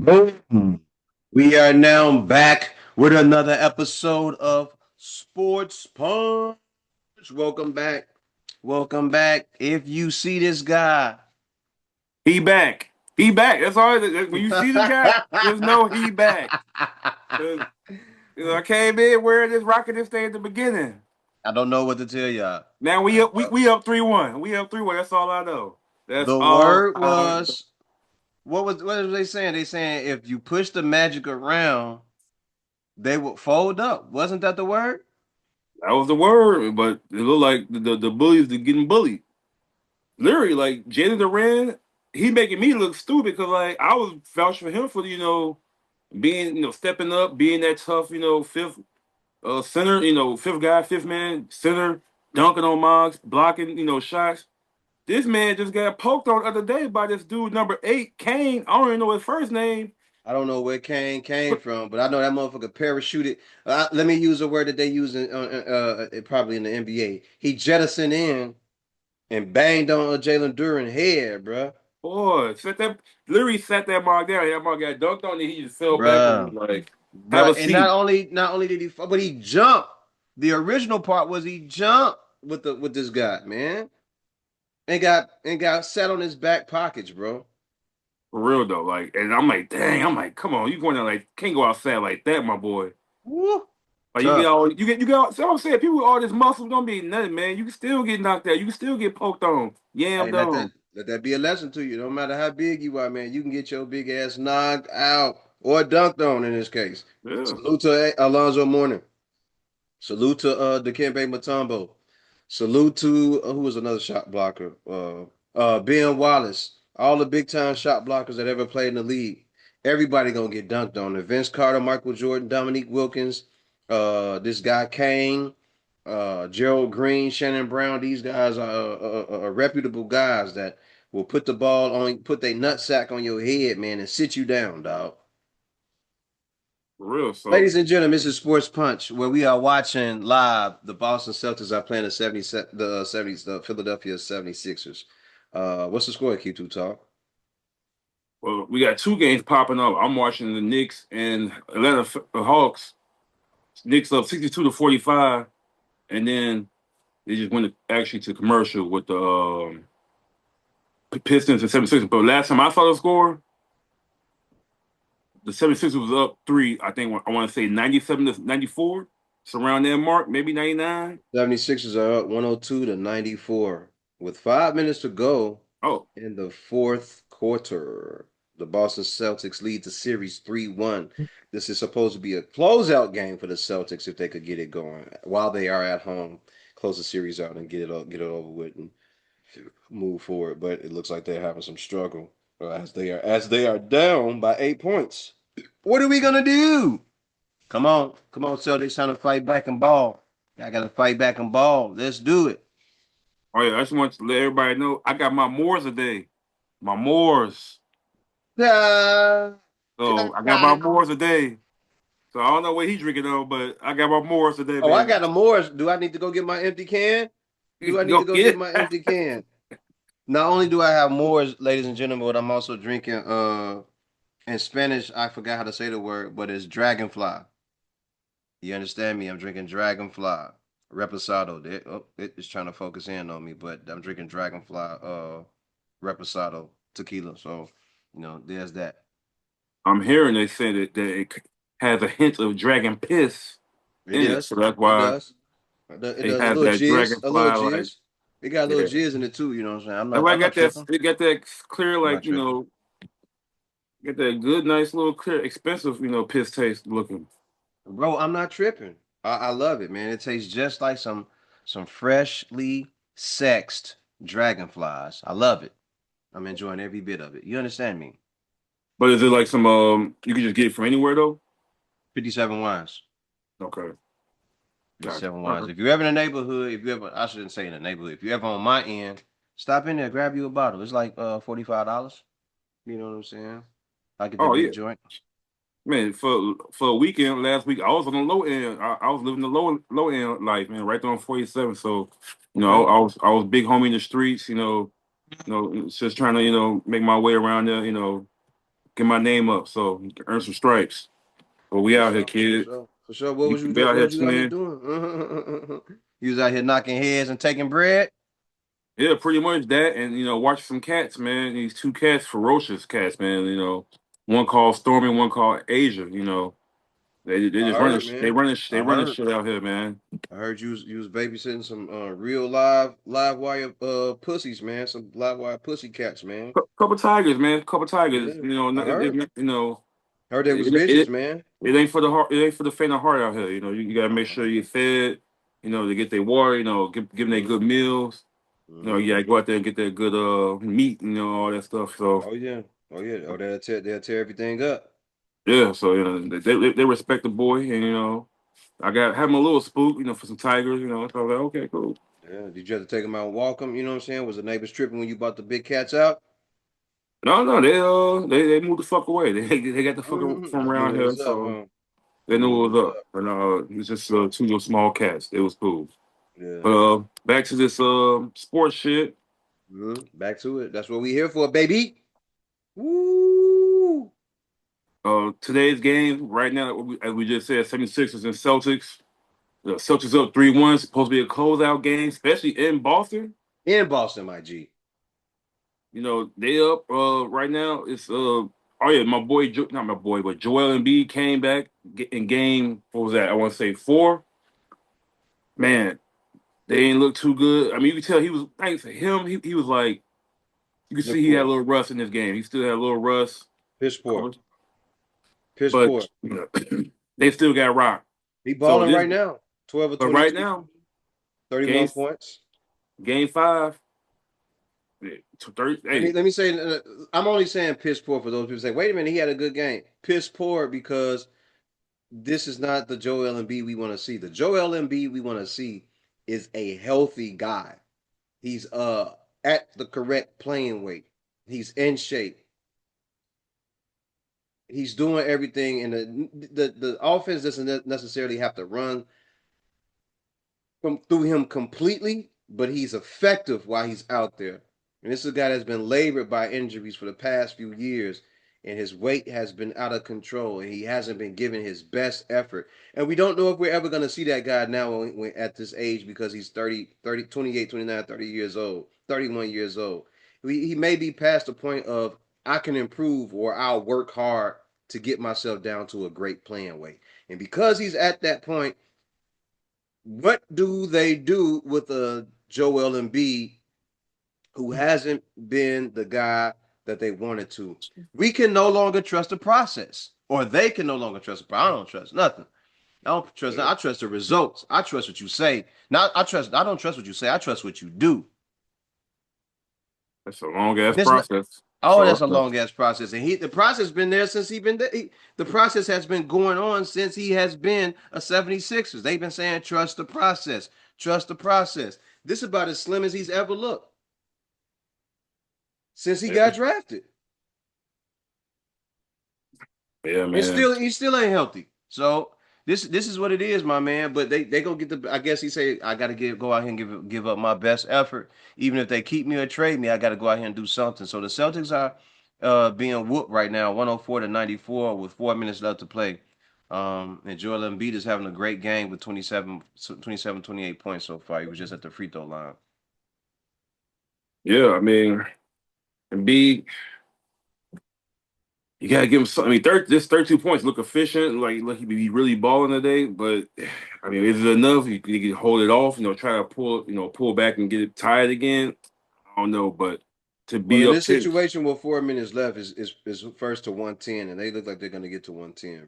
Boom. We are now back with another episode of Sports Punch. Welcome back. Welcome back. If you see this guy, He back. He back. That's all. When you see the guy, just know he back. 'Cause, I came in wearing this rocking this thing at the beginning. I don't know what to tell y'all. Now we up 3-1. We up 3-1. That's all I know. That's The all word I know. was what was they saying? They saying if you push the magic around, they would fold up. Wasn't that the word? That was the word, but it looked like the bullies are getting bullied. Literally, like Jaden Duran, he making me look stupid because like I was vouching for him for being stepping up, being that tough fifth center, fifth guy, fifth man, center, dunking on mugs, blocking, shots. This man just got poked on the other day by this dude, number 8, Kane. I don't even know his first name. I don't know where Kane came from, but I know that motherfucker parachuted. Let me use a word that they use probably in the NBA. He jettisoned in and banged on Jalen Duran head, bruh. Boy, literally sat that mark down. That mark got dunked on and he just fell back and was Bruh. like, have Bruh. a And not seat. only not only did he but he jumped. The original part was he jumped with this guy, man. And got sat on his back pockets, bro. For real though. Like, and I'm like, dang, I'm like, come on, you going there like can't go outside like that, my boy. Woo. Like you get Tough. all you get all so I'm saying people with all this muscle don't be nothing, man. You can still get knocked out. You can still get poked on, Hey, yammed let that on. let that be a lesson to you. No matter how big you are, man, you can get your big ass knocked out or dunked on in this case. Yeah. Salute to Alonzo Mourning. Salute to Dikembe Mutombo. Salute to who was another shot blocker? Ben Wallace. All the big time shot blockers that ever played in the league. Everybody gonna get dunked on. Vince Carter, Michael Jordan, Dominique Wilkins, this guy Kane, Gerald Green, Shannon Brown. These guys are reputable guys that will put the ball on, put their nutsack on your head, man, and sit you down, dog. For real. So Ladies and gentlemen, this is Sports Punch, where we are watching live the Boston Celtics are playing the 70, the 70s, the Philadelphia 76ers. What's the score, Q2 Talk? well, we got two games popping up. I'm watching the Knicks and Atlanta Hawks. Knicks up 62-45, and then they just went actually to commercial with the Pistons and 76ers. But last time I saw the score, the 76ers was up 3. I think I want to say 97-94. It's around that mark, maybe 99. 76ers are up 102 to 94 with 5 minutes to go Oh, in the fourth quarter. The Boston Celtics lead the series 3-1. This is supposed to be a closeout game for the Celtics if they could get it going while they are at home. Close the series out and get it over with and move forward. But it looks like they're having some struggle as they are down by 8 points. What are we gonna do? Come on, Celtics trying to fight back and ball. I gotta fight back and ball. Let's do it. oh yeah, I just want to let everybody know I got my Moors today. My Moors. Ah, So I got my Moors today. So I don't know what he's drinking on, but I got my Moors today, oh, I baby. got a Morris. Do I need to go get my empty can? Do I need Go to go get get my it. empty can? Not only do I have Moors, ladies and gentlemen, but I'm also drinking in Spanish, I forgot how to say the word, but it's dragonfly. You understand me? I'm drinking dragonfly. Reposado. It's trying to focus in on me, but I'm drinking dragonfly reposado tequila. So, there's that. I'm hearing they say that it has a hint of dragon piss It in it, does. so that's It why does. It they does a have little that jizz, a little dragonfly like jizz. It got a little yeah. jizz in it too. You know what I'm saying? I'm not. Everybody I'm not got that. tripping. It got that clear, I'm not like tripping. get that good, nice little clear, expensive, piss taste looking. Bro, I'm not tripping. I love it, man. It tastes just like some freshly sexed dragonflies. I love it. I'm enjoying every bit of it. You understand me? But is it like some you can just get it from anywhere though? 57 wines. Okay, gotcha. 57 All wines. right. If you're ever in the neighborhood, if you ever, I shouldn't say in the neighborhood. If you're ever on my end, stop in there, grab you a bottle. It's like $45. You know what I'm saying? I get that Oh big yeah, joint. man. For a weekend last week, I was on the low end. I was living the low end life, man. Right there on 47. So, Okay. I was big homie in the streets. Just trying to make my way around there. get my name up so you can earn some stripes. But we For out here, sure, for kid. sure, for sure. What You was you be doing? out What here, was you out here twin. doing? You was out here knocking heads and taking bread. Yeah, pretty much that, and watch some cats, man. These two cats, ferocious cats, man. One called Stormy, one called Asia. They I just heard, man. they I running heard. shit out here, man. I heard you was babysitting some real live wire pussies, man. Some live wire pussy cats, man. Couple tigers, man. Couple tigers. Yeah, I heard. Heard they was It, vicious, it, man. it ain't for the heart. It ain't for the faint of heart out here. You gotta make sure you're fed. They get their water. Give them their good Mm-hmm. meals. Mm-hmm. You gotta go out there and get that good meat. All that stuff. So Oh yeah. Oh yeah. Oh, they'll tear everything up. yeah. So they respect the boy, and I got have him a little spook. For some tigers. So I was like, okay, cool. Yeah. Did you have to take them out and walk them? You know what I'm saying? Was the neighbors tripping when you brought the big cats out? No, no, they moved the fuck away. They got the fuck from They knew around what here, was up, so huh? they They knew knew what it was was up. up. And it was just two little small cats. It was cool. Yeah. But back to this sports shit. Back to it. That's what we here for, baby. Woo! Today's game right now, as we just said, 76ers and Celtics. The Celtics up 3-1. Supposed to be a closeout game, especially in Boston. In Boston, my G. They up right now. It's oh yeah, my boy, not my boy, but Joel Embiid came back in game. What was that? I want to say 4. Man, they ain't look too good. I mean, you could tell he was. Thanks to him, he was like you could Look see he had a poor. little rust in this game. He still had a little rust, Piss poor. Piss but poor. they still got rocked. He So balling this, right now. 12 or but right 22, now, 31 game points. game 5, yeah, 30. Let me Hey, let me say I'm only saying piss poor for those people who say, wait a minute, he had a good game. Piss poor because this is not the Joel Embiid we want to see. The Joel Embiid we want to see is a healthy guy. He's at the correct playing weight. He's in shape. He's doing everything, and the offense doesn't necessarily have to run through him completely, but he's effective while he's out there. And this is a guy that's been labored by injuries for the past few years, and his weight has been out of control, and he hasn't been giving his best effort. And we don't know if we're ever going to see that guy now at this age because he's 28, 29, 30 years old, 31 years old. He may be past the point of I can improve or I'll work hard to get myself down to a great playing weight. And because he's at that point, what do they do with a Joel Embiid who hasn't been the guy that they wanted to? We can no longer trust the process, or they can no longer trust the process. I don't trust nothing. I don't trust. I trust the results. I trust what you say. Not I trust. I don't trust what you say. I trust what you do. that's a long ass This process. Oh, So that's a long ass process, and the process been there since the process has been going on since he has been a 76ers. They've been saying trust the process, trust the process. This is about as slim as he's ever looked since he yeah, got drafted. yeah, And man. still he still ain't healthy. So this is what it is, my man. But they gonna get the. I guess he say I got to go out here and give up my best effort. Even if they keep me or trade me, I got to go out here and do something. So the Celtics are being whooped right now, 104-94 with 4 minutes left to play. And Joel Embiid is having a great game with 28 points so far. He was just at the free throw line. Yeah, I mean, and B, you gotta give him something. I mean, this 32 points look efficient, like he be really balling today. But I mean, is it enough? You can hold it off. Try to pull back and get it tied again. I don't know, but to Well, be in up this 10, situation with 4 minutes left is first to 110, and they look like they're gonna get to 110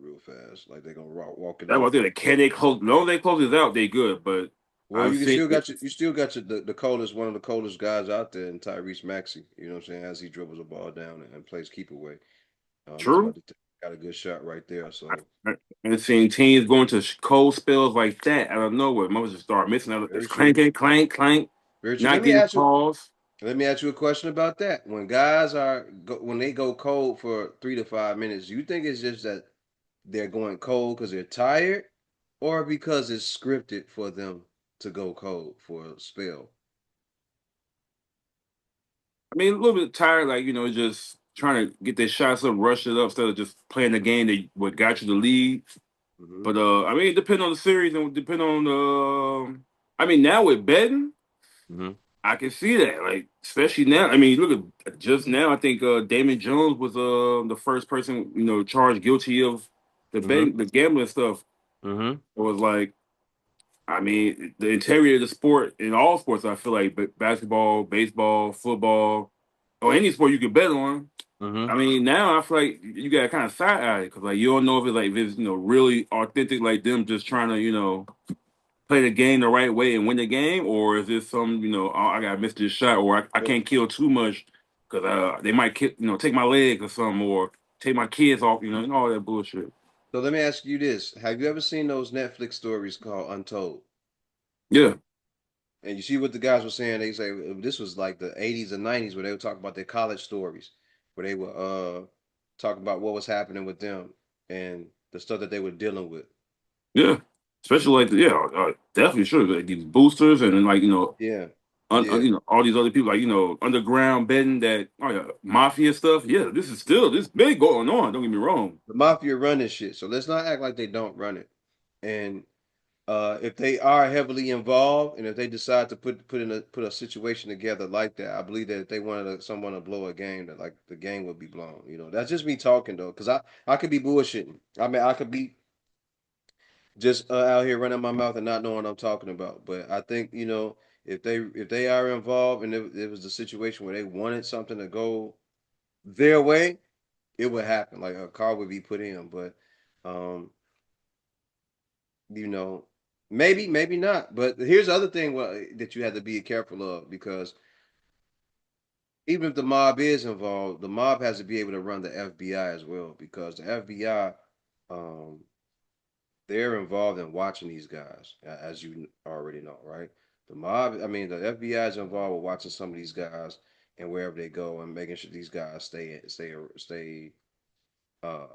real fast. Like they're gonna walk it that was off. it. Can they close? No, they close it out. They good, but Well, I've you can seen still got you still got the coldest one of the coldest guys out there in Tyrese Maxey. You know what I'm saying? As he dribbles the ball down and plays keep away. He's true. about to got a good shot right there. So I've seen teams going to cold spells like that out of nowhere. Mother just start missing out. It's very true. clanking, clank, clank, Very true. not getting calls. Let me ask you a question about that. When guys when they go cold for 3 to 5 minutes, you think it's just that they're going cold because they're tired, or because it's scripted for them to go cold for a spell? I mean, a little bit tired, like just trying to get their shots up, rush it up instead of just playing the game that what got you the lead. Hmm. But I mean, it depends on the series and depend on I mean, now with betting, Hmm. I can see that. Like, especially now. I mean, look at just now. I think Damon Jones was the first person charged guilty of the Hmm. betting, the gambling stuff. Hmm. It was like, I mean, the integrity of the sport in all sports. I feel like basketball, baseball, football, or any sport you can bet on. Hmm. I mean, now I feel like you got kind of side eye because like you don't know if it's like if it's really authentic, like them just trying to play the game the right way and win the game, or is this some oh, I gotta miss this shot, or I can't kill too much because they might take my leg or something, or take my kids off, and all that bullshit. So let me ask you this: have you ever seen those Netflix stories called Untold? Yeah, And you see what the guys were saying? They say this was like the '80s and '90s where they would talk about their college stories, where they were talking about what was happening with them and the stuff that they were dealing with. yeah, especially like yeah, definitely sure like these boosters and then like Yeah, yeah. all these other people like underground betting that mafia stuff. Yeah, this big going on. Don't get me wrong. The mafia run this shit, so let's not act like they don't run it. And if they are heavily involved, and if they decide to put a situation together like that, I believe that if they wanted someone to blow a game, that like the game would be blown. That's just me talking though, because I could be bullshitting. I mean, I could be just out here running my mouth and not knowing what I'm talking about. But I think if they are involved, and if it was a situation where they wanted something to go their way, it would happen. Like a car would be put in, but um, you know, maybe not. But here's the other thing that you have to be careful of because even if the mob is involved, the mob has to be able to run the FBI as well because the FBI, um, they're involved in watching these guys, as you already know, right? The mob, I mean, the FBI is involved with watching some of these guys and wherever they go and making sure these guys stay uh,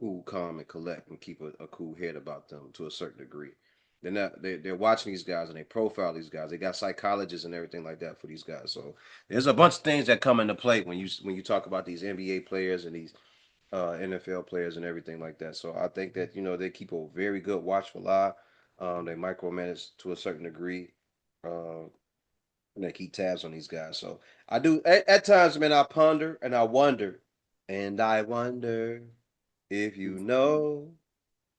cool, calm, and collect, and keep a cool head about them to a certain degree. They're watching these guys and they profile these guys. They got psychologists and everything like that for these guys. So there's a bunch of things that come into play when you talk about these NBA players and these NFL players and everything like that. So I think that they keep a very good watchful eye. They micromanage to a certain degree, uh, and they keep tabs on these guys. So I do at times, man. I ponder and I wonder, and I wonder if you know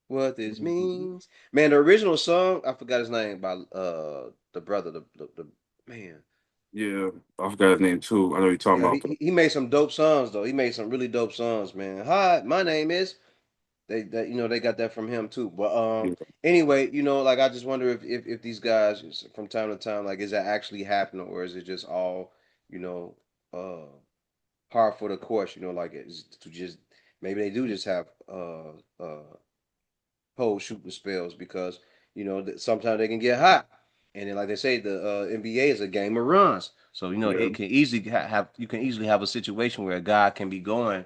what this means. Man, the original song, I forgot his name by the brother, the man. Yeah, I forgot his name too. I know you're talking Yeah, about. he made some dope songs though. He made some really dope songs, man. Hi, my name is they got that from him too. But Yeah, anyway, like I just wonder if these guys from time to time, like, is that actually happening or is it just all, you know, uh par for the course, like it's to just maybe they do just have pole shooting spells because sometimes they can get hot, and then like they say, the NBA is a game of runs, so yeah, it can easily have you can easily have a situation where a guy can be going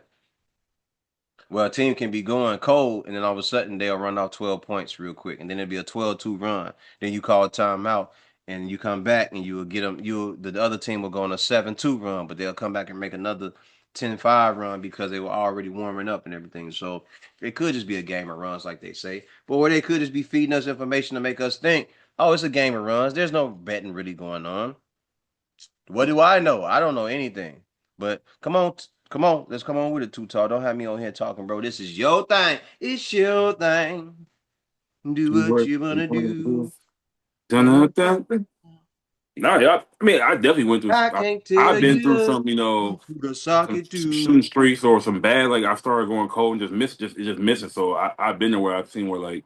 well, a team can be going cold, and then all of a sudden they'll run off 12 points real quick, and then it'll be a 12-2 run. Then you call a timeout, and you come back, and you will get them. The other team will go on a 7-2 run, but they'll come back and make another 10-5 run because they were already warming up and everything. So it could just be a game of runs, like they say, but or they could just be feeding us information to make us think, oh, it's a game of runs. There's no betting really going on. What do I know? I don't know anything. But come on, come on, let's come on with it, Too Tall. Don't have me on here talking, bro. This is your thing. It's your thing. Do you what work. you wanna do. Dun-dun-dun. Nah, yeah. I mean, I definitely went through. I can't I've tell been through you some, who to sock some it shooting to. streaks or some bad. Like I started going cold and just miss, just missing. So I've been there where I've seen where like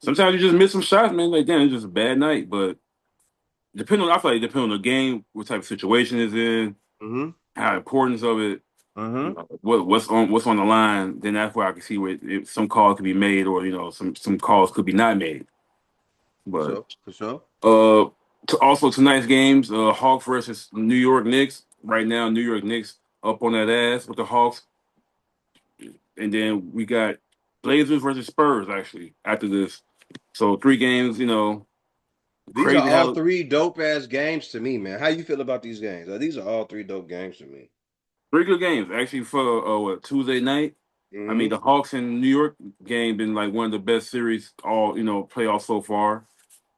sometimes you just miss some shots, man. Like damn, it's just a bad night. But I feel like depending on the game, what type of situation it's in, Mm-hmm. how importance of it, Mm-hmm. what's on the line. Then that's where I can see where some calls could be made, or some calls could be not made. For But sure. For sure. Uh, also tonight's games, Hawks versus New York Knicks. Right now, New York Knicks up on that ass with the Hawks, and then we got Blazers versus Spurs actually after this. So 3 games, These are crazy all how three dope ass games to me, man. How you feel about these games? These are all three dope games to me. Three good games actually for what, Tuesday night. I mean, Hmm. the Hawks and New York game been like one of the best series all playoffs so far.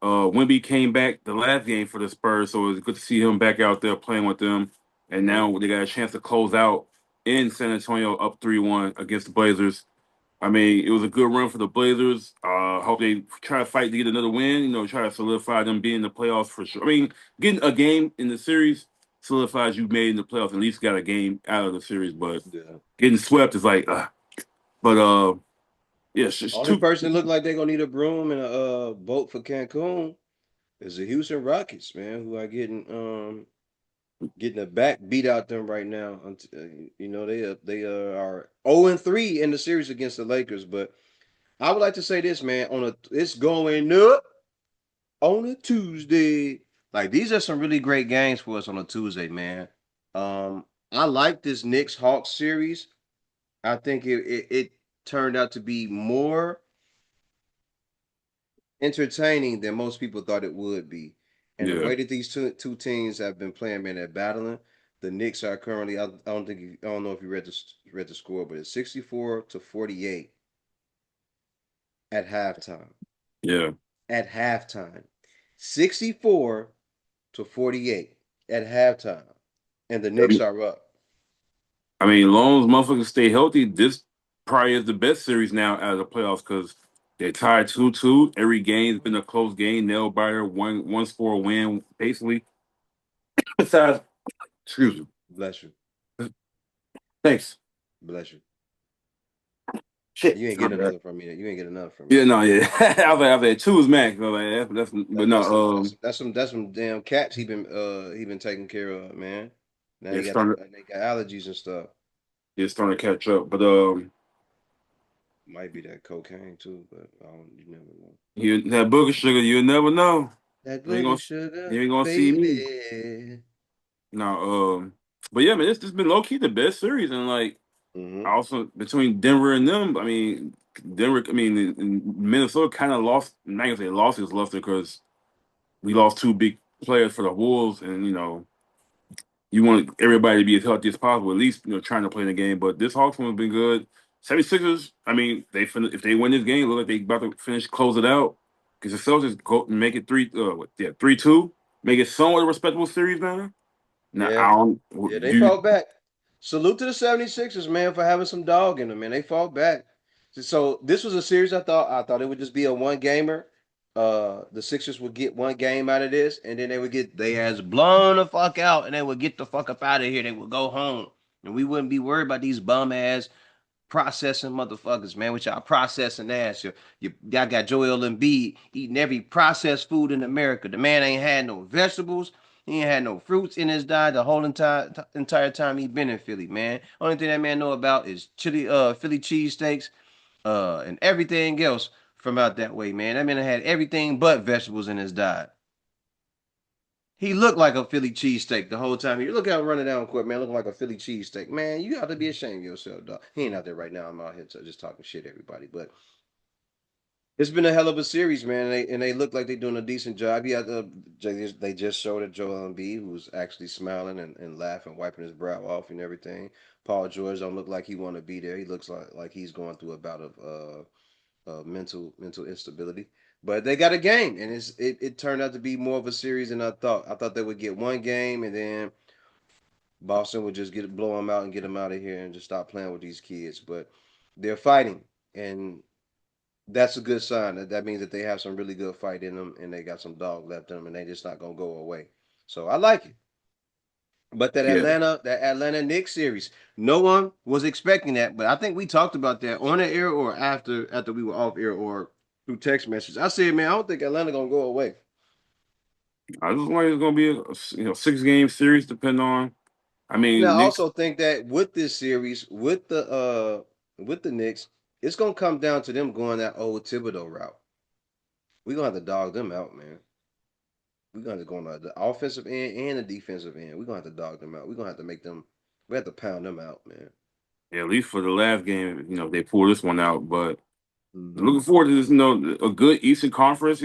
Wemby came back the last game for the Spurs, so it was good to see him back out there playing with them. And Hmm. now they got a chance to close out in San Antonio up 3-1 against the Blazers. I mean, it was a good run for the Blazers. Hope they try to fight to get another win. Try to solidify them being in the playoffs for sure. I mean, getting a game in the series solidifies you made in the playoffs. At least got a game out of the series, but Yeah. getting swept is like, but yeah, it's Only two. person that look like they're gonna need a broom and a boat for Cancun is the Houston Rockets, man, who are getting a back beat out them right now. They are 0-3 in the series against the Lakers. But I would like to say this, man. It's going up on a Tuesday. Like these are some really great games for us on a Tuesday, man. I like this Knicks Hawks series. I think it turned out to be more entertaining than most people thought it would be. And the Yeah, way that these two teams have been playing, man, they're battling. The Knicks are currently, I don't know if you read the score, but it's 64-48 at halftime. yeah. At halftime, 64-48 at halftime, and the Knicks are up. I mean, long as motherfuckers stay healthy, this probably is the best series now out of the playoffs because they're tied 2-2. Every game's been a close game, nail biter, one score win, basically. Besides, excuse me. Bless you, Thanks. bless you. Shit. You ain't My get bad. another from me. You ain't get another from me. Yeah, no, yeah. I was like, two is max. I was like, but That, that's some no, that's some, that's some that's some damn cats he been taking care of, man. Now yeah, he got they got allergies and stuff. starting to catch up. But Might be that cocaine too, but you never know. that booger sugar, you'll never know. That You ain't booger gonna, sugar, you ain't gonna see me. baby. No, but yeah, man, this been low key the best series, and like Mm-hmm. also between Denver and them. I mean, Denver. I mean, in Minnesota kind of lost. I'm not gonna say lost his luster because we lost two big players for the Wolves, and you want everybody to be as healthy as possible, at least trying to play in the game. But this Hawks one has been good. 76ers, I mean, if they win this game, look like they about to finish close it out. Because the Celtics go make it 3-2, make it somewhat a respectable series, man. Now Yeah. I don't Yeah, they do you, fought back. Salute to the 76ers, man, for having some dog in them, man. They fought back. So this was a series I thought it would just be a one gamer. The Sixers would get one game out of this, and then they would get they ass blown the fuck out, and they would get the fuck up out of here. They would go home. And we wouldn't be worried about these bum ass processing motherfuckers, man. With y'all processing ass. Y'all got Joel Embiid eating every processed food in America. The man ain't had no vegetables. He ain't had no fruits in his diet the whole entire time he been in Philly, man. Only thing that man know about is Philly cheesesteaks, and everything else from out that way, man. That man had everything but vegetables in his diet. He looked like a Philly cheesesteak the whole time. You look how running down court, man, looking like a Philly cheesesteak. Man, you got to be ashamed of yourself, dog. He ain't out there right now. I'm out here just talking shit, everybody. But it's been a hell of a series, man. And they look like they're doing a decent job. Yeah, they just showed that Joel Embiid, who's actually smiling and laughing, wiping his brow off and everything. Paul George don't look like he want to be there. He looks like he's going through a bout of mental instability. But they got a game, and it turned out to be more of a series than I thought. I thought they would get one game, and then Boston would just blow them out and get them out of here and just stop playing with these kids. But they're fighting, and that's a good sign. That means that they have some really good fight in them, and they got some dog left in them, and they just not gonna go away. So I like it. But yeah. That Atlanta Knicks series, no one was expecting that. But I think we talked about that on the air or after we were off air or through text message. I said, man, I don't think Atlanta gonna go away. I just like it's gonna be a 6 game series, depending on. I And I mean, Knicks. also think that with this series, with the Knicks, it's gonna come down to them going that old Thibodeau route. We're gonna have to dog them out, man. We're gonna have to go on the offensive end and the defensive end. We're gonna have to dog them out. We're gonna have to make them we have to pound them out, man. Yeah, at least for the last game, they pull this one out. But Mm-hmm. looking forward to this, a good Eastern Conference,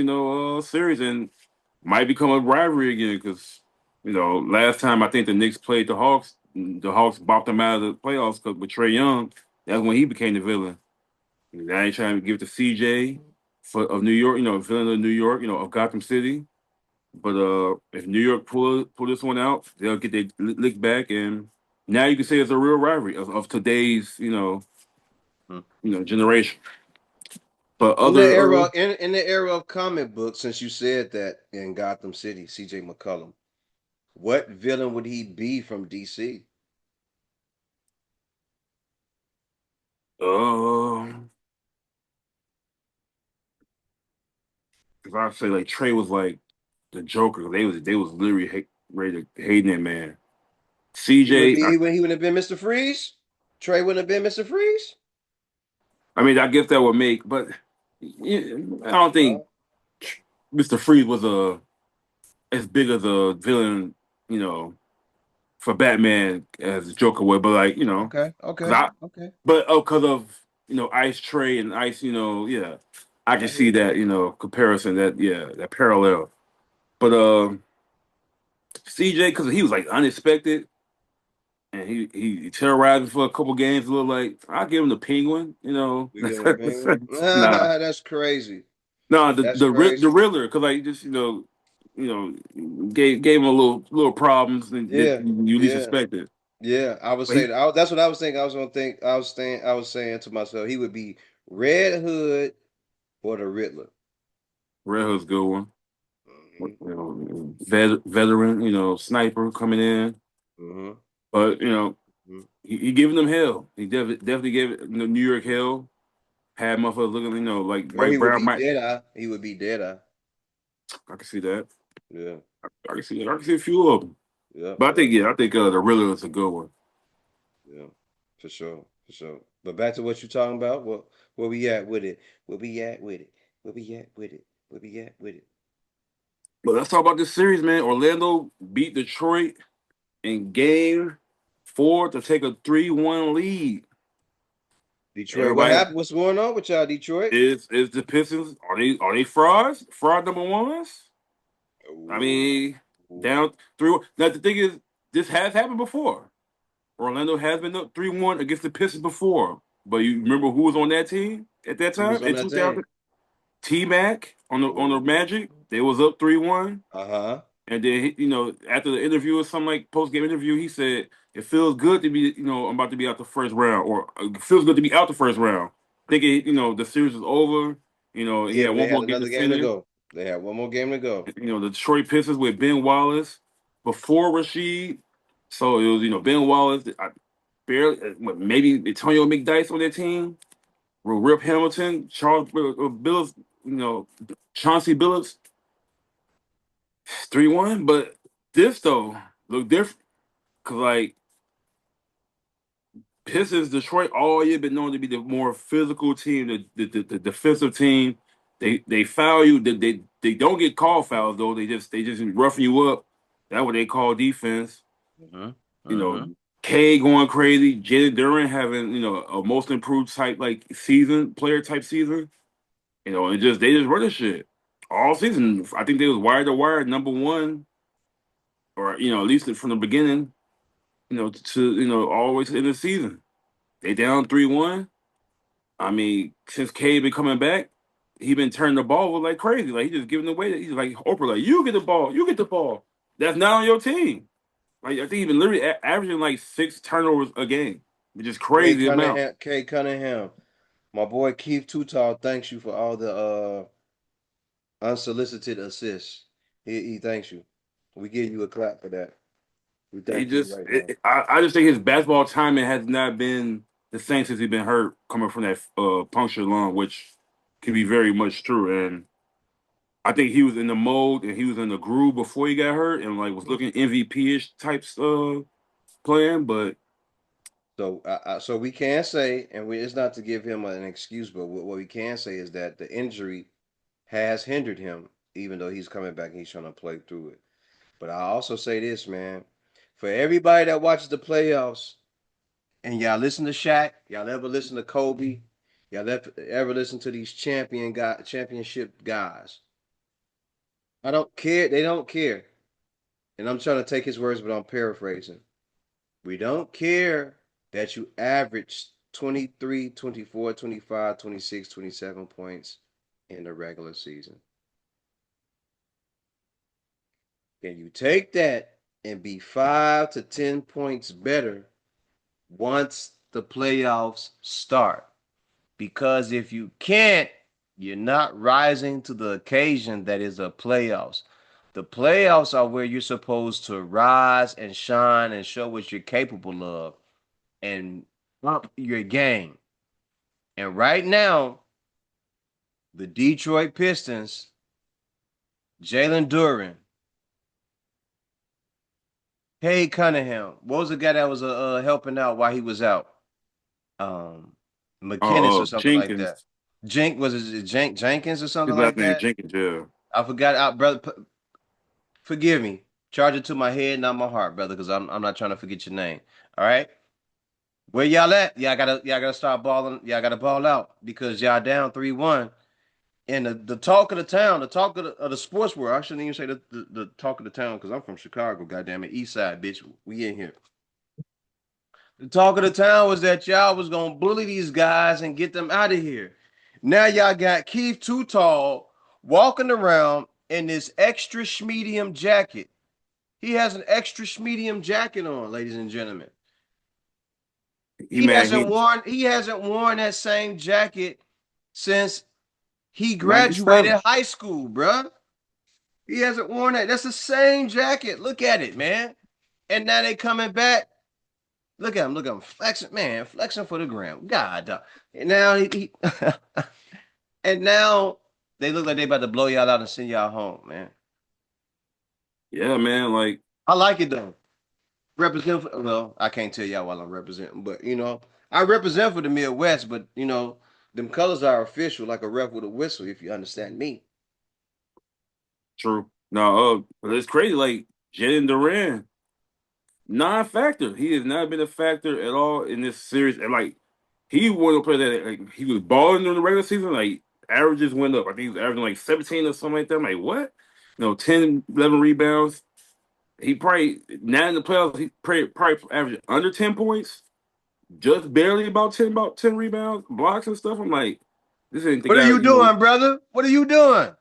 series, and might become a rivalry again because, last time I think the Knicks played the Hawks, the Hawks bopped him out of the playoffs with Trae Young. That's when he became the villain. And I ain't trying to give it to CJ of New York, villain of New York, of Gotham City. But if New York pull this one out, they'll get their lick back, and now you can say it's a real rivalry of today's Hmm. generation. But In the other in the era of comic books, since you said that in Gotham City, CJ McCollum, what villain would he be from DC? uh, if I say like Trey was like the Joker, they was literally ready to hating that man. He would CJ, be he wouldn't have been Mr. Freeze. Trey wouldn't have been Mr. Freeze. I mean, I guess that would make, but yeah, I don't think No. Mr. Freeze was as big as a villain, you know, for Batman as Joker would. But like, Okay. because Okay. I, Okay. but because of Ice Tray and Ice, yeah, I can I hear see you. that comparison, that parallel. But CJ, because he was like unexpected and he terrorized me for a couple games. A little like I'll give him the Penguin, You give him a penguin? nah, That's crazy. nah, the That's the the crazy. Riddler, because like just gave him a little problems that Yeah. you least Yeah. expected. Yeah. I would But say that. That's what I was thinking. I was gonna think. I was saying to myself, he would be Red Hood or the Riddler. Red Hood's a good one. Hmm. Veteran, sniper coming in, Hmm. but Hmm. he giving them hell. He definitely gave it New York hell. Had motherfuckers looking, like Or he White would Brown. be Might Deadeye. He would be Deadeye. I can see that. Yeah. I can see that. I can see a few of them. Yeah. But I Yeah. think the Riddler is a good one. Yeah. For sure. For sure. But back to what you're talking about. Where we at with it? Where we at with it? Where we at with it? Where we at with it? But let's talk about this series, man. Orlando beat Detroit in Game 4 to take a 3-1 lead. Detroit. What Everybody happened? What's going on with y'all, Detroit? is the Pistons. Are they frauds? Fraud number ones? I Ooh. mean, Ooh. down 3. Now the thing is, this has happened before. Orlando has been up 3-1 against the Pistons before. But you remember who was on that team at that Who was time on in that 2000? team? T Mac on the Ooh. Magic. They was up 3-1. Uh-huh. And then after the interview or something like post game interview, he said it feels good to be I'm about to be out the first round, or it feels good to be out the first round. Thinking the series is over. He Yeah, had but they one had more game to another game to finish. go. They had one more game to go. The Detroit Pistons with Ben Wallace before Rasheed. So it was Ben Wallace. I barely maybe Antonio McDyess on their team. Rip Hamilton, Charles Billups, Chauncey Billups, 3-1. But this though look different because like Pistons, Detroit all year been known to be the more physical team, the defensive team. They foul you. They don't get called fouls though. They just roughing you up. That's what they call defense. Mm-hmm. You know, Mm-hmm. K going crazy. Jaden Duran having a most improved type like season player type season. And they just run the shit all season. I think they was wire to wire number one, or at least from the beginning. To all the way to the end of the season. They down 3-1. I mean, since K been coming back, he been turning the ball over like crazy. Like he just giving away. He's like Oprah, like you get the ball, you get the ball. That's not on your team. Like I think he been literally averaging like 6 turnovers a game, which is crazy amount. K Cunningham. My boy Keith Too Tall thanks you for all the unsolicited assists. He thanks you. We give you a clap for that. We He thank you just, right now. I just think his basketball timing has not been the same since he's been hurt, coming from that punctured lung, which can be very much true. And I think he was in the mode and he was in the groove before he got hurt, and like was looking MVP ish types playing, but So we can say, and it's not to give him an excuse, but what we can say is that the injury has hindered him, even though he's coming back and he's trying to play through it. But I also say this, man, for everybody that watches the playoffs, and y'all listen to Shaq, y'all ever listen to Kobe, y'all ever listen to these championship guys. I don't care. They don't care. And I'm trying to take his words, but I'm paraphrasing. We don't care that you averaged 23, 24, 25, 26, 27 points in the regular season. Can you take that and be 5 to 10 points better once the playoffs start? Because if you can't, you're not rising to the occasion that is a playoffs. The playoffs are where you're supposed to rise and shine and show what you're capable of and up your game. And right now, the Detroit Pistons, Jalen Duren, Cade Cunningham. What was the guy that was helping out while he was out? Um, McKinnis or something like that. Jenkins. Was it Jenkins or His something last like name that? Jenkins. Yeah. I forgot. Brother, forgive me. Charge it to my head, not my heart, brother, because I'm not trying to forget your name. All right. Where y'all at? Y'all gotta start balling. Y'all gotta ball out because y'all down 3-1. And the talk of the town, the talk of the sports world. I shouldn't even say the talk of the town because I'm from Chicago. Goddamn it, East Side, bitch. We in here. The talk of the town was that y'all was gonna bully these guys and get them out of here. Now y'all got Keef too tall walking around in this extra medium jacket. He has an extra medium jacket on, ladies and gentlemen. He man. He hasn't worn that same jacket since he graduated 97. high school, bruh. He hasn't worn that. That's the same jacket. Look at it, man. And now they coming back. Look at him flexing, man, flexing for the gram. God, dog. And now and now they look like they about to blow y'all out and send y'all home, man. Yeah, man. Like I like it though. Represent for, well, I can't tell y'all while I'm representing, but I represent for the Midwest, but them colors are official, like a ref with a whistle, if you understand me. true. No, but it's crazy. Like Jalen Duran, non-factor. He has not been a factor at all in this series. And like he won a player that like he was balling during the regular season. Like averages went up. I think he was averaging like 17 or something like that. I'm like, what? 10, 11 rebounds. He probably now in the playoffs, he probably averaged under 10 points, just barely about 10 rebounds, blocks and stuff. I'm like, this ain't the What are guy, you doing, brother? What are you doing?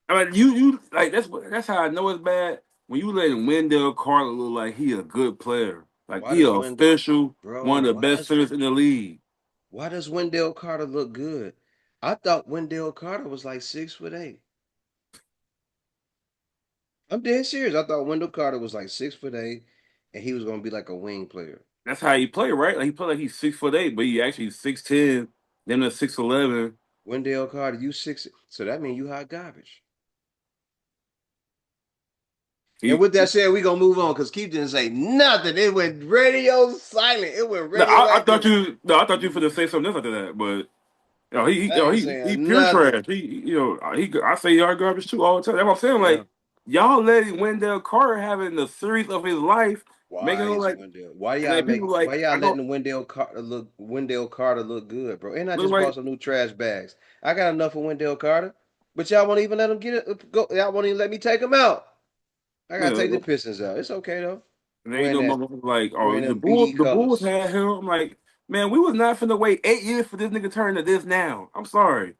I mean, you like that's how I know it's bad when you letting Wendell Carter look like he a good player, like Why he does a Wendell, official bro? one of the best centers in the league. Why does Wendell Carter look good? I thought Wendell Carter was like 6'8". I'm dead serious. I thought Wendell Carter was like 6'8", and he was gonna be like a wing player. That's how he play, right? Like he play like he's 6'8", but he actually 6'10", then a 6'11". Wendell Carter, you six, so that means you hot garbage. And He, with that said, we gonna move on because Keith didn't say nothing. It went radio silent. It went no, radioactive. I thought you for to say something else after that, but I ain't he saying pure nothing. trash. He I say yard garbage too all the time. That's what I'm saying. Yeah. Like y'all letting Wendell Carter having the series of his life, making Why him is like, Wendell? and then people Why like y'all I go letting Wendell Carter look good, bro? And I look just bought like some new trash bags. I got enough of Wendell Carter, but y'all won't even let him get it. Go. Y'all won't even let me take him out. I gotta take the you Pistons out. It's okay though. and there ain't Wearing no that, motherfucker like, oh, wearing them BD The Bulls colors. had him. I'm like, man, we was not finna wait 8 years for this nigga to turn to this now. I'm sorry.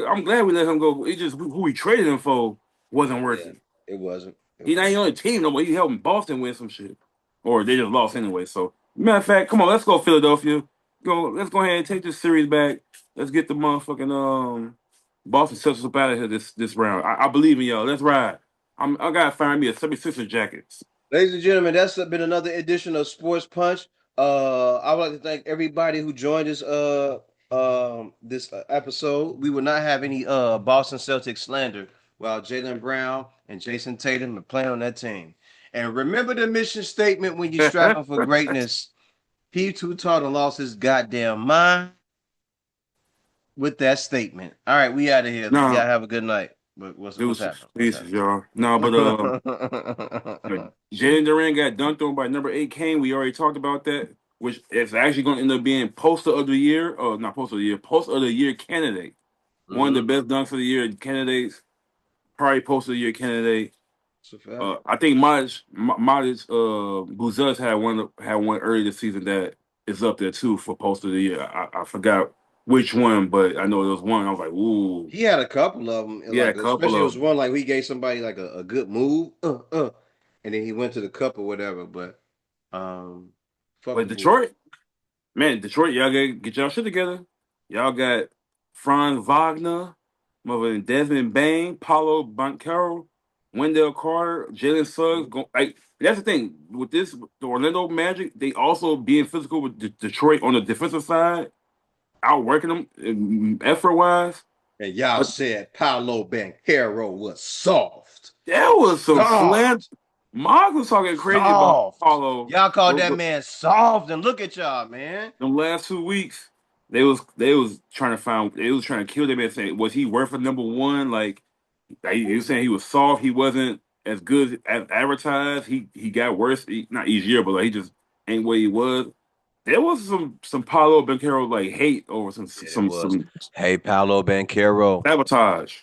I'm glad we let him go. It just who we traded him for wasn't worth Yeah, it. it wasn't. It He not even wasn't. on the team no more. He helping Boston win some shit. Or they just lost anyway. So matter of fact, come on, let's go Philadelphia. Let's go ahead and take this series back. Let's get the motherfucking Boston Celtics up out of here this round. I believe in y'all. Let's ride. I gotta find me a 76ers jacket. Ladies and gentlemen, that's been another edition of Sports Punch. I would like to thank everybody who joined this episode. We will not have any Boston Celtics slander while Jalen Brown and Jason Tatum are playing on that team. And remember the mission statement when you're striving for greatness. He too taught and lost his goddamn mind with that statement. All right, we out of here. Y'all Nah, have a good night. What's deuces, happening? What's pieces, y'all. No, but Jalen Duran got dunked on by number 8 Kane. We already talked about that, which is actually going to end up being poster of the year, or not poster of the year, post of the year candidate. One of the Hmm. best dunks of the year candidates, probably poster of the year candidate. It's a fact. I think Modest Buzuz had one early this season that is up there too for post of the year. I forgot which one, but I know there was one. I was like, ooh, He had a couple of them, yeah, a like couple especially it of was them. one like he gave somebody like a good move, and then he went to the cup or whatever. But um, fuck But with Boo. Detroit, man, Detroit, y'all gotta get y'all shit together. Y'all got Franz Wagner, mother Desmond Bain, Paulo Banchero, Wendell Carter, Jalen Suggs. Like that's the thing with this the Orlando Magic. They also being physical with Detroit on the defensive side, outworking them effort wise. And y'all But said Paolo Banchero was soft, there was some soft, slants. Mark was talking crazy about soft. Paulo. Y'all called that man soft, and look at y'all, man. Them last 2 weeks, they was trying to find they was trying to kill them and saying was he worth a number one? Like he was saying he was soft, he wasn't as good as advertised. He got worse, not each year, but like he just ain't what he was. There was some Paulo Banchero like hate over Yeah, it was. some Hey, Paolo Banchero. sabotage.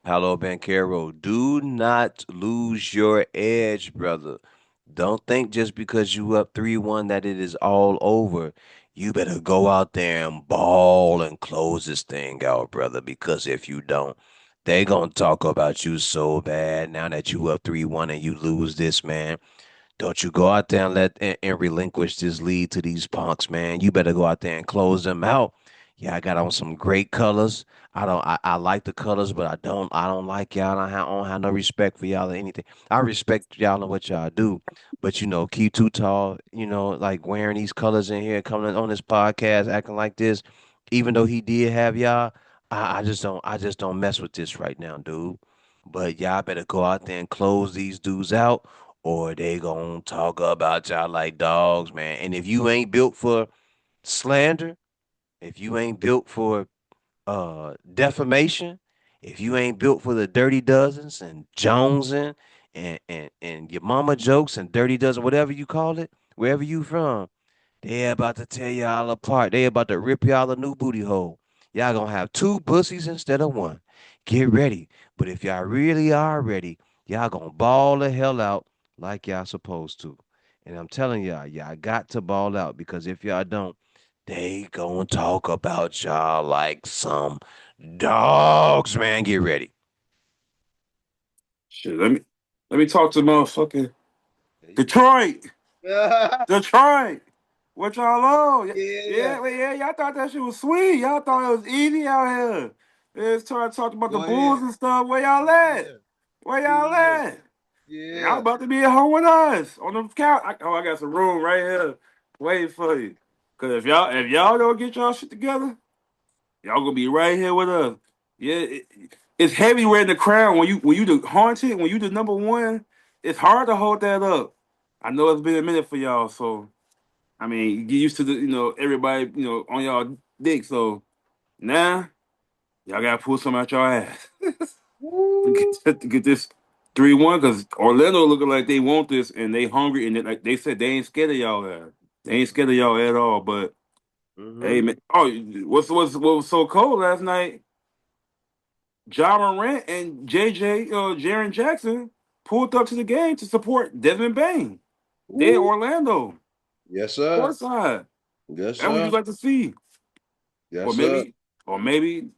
Paolo Banchero, do not lose your edge, brother. Don't think just because you up 3-1 that it is all over. You better go out there and ball and close this thing out, brother, because if you don't, they gonna talk about you so bad now that you up 3-1 and you lose this, man. Don't you go out there and and relinquish this lead to these punks, man. You better go out there and close them out. Yeah, I got on some great colors. I like the colors, but I don't like y'all. I don't have no respect for y'all or anything. I respect y'all and what y'all do. But keep too tall, like wearing these colors in here, coming on this podcast, acting like this, even though he did have y'all, I just don't mess with this right now, dude. But y'all better go out there and close these dudes out or they gonna talk about y'all like dogs, man. And if you ain't built for slander, if you ain't built for defamation, if you ain't built for the dirty dozens and jonesing and your mama jokes and dirty dozen, whatever you call it, wherever you from, they about to tear y'all apart. They about to rip y'all a new booty hole. Y'all gonna have two pussies instead of one. Get ready. But if y'all really are ready, y'all gonna ball the hell out like y'all supposed to. And I'm telling y'all got to ball out because if y'all don't, they gonna talk about y'all like some dogs, man. Get ready. Shit, let me talk to motherfucking Yeah, Detroit. Detroit. What y'all on? yeah. Yeah, well, yeah, y'all thought that shit was sweet. Y'all thought it was easy out here. It's trying to talk about the Go Bulls ahead. and stuff. Where y'all at? Yeah, Where y'all yeah, at? Y'all yeah. about to be at home with us on the couch. I got some room right here waiting for you. Cause if y'all don't get y'all shit together, y'all gonna be right here with us. Yeah, it's heavy wearing the crown when you the haunted when you the number one. It's hard to hold that up. I know it's been a minute for y'all, so I mean, get used to the everybody on y'all dick. So now y'all gotta pull some out y'all ass to get Woo. to get this 3-1 because Orlando looking like they want this and they hungry and like they said they ain't scared of y'all ass. They ain't scared of y'all at all. But hey Mm-hmm. man, oh what was so cold last night? John Morant and JJ Jaren Jackson pulled up to the game to support Desmond Bain. They in Woo. Orlando, Yes, sir. courtside. Yes, That's what you sir. like to see. Or Yes, sir. maybe, or maybe,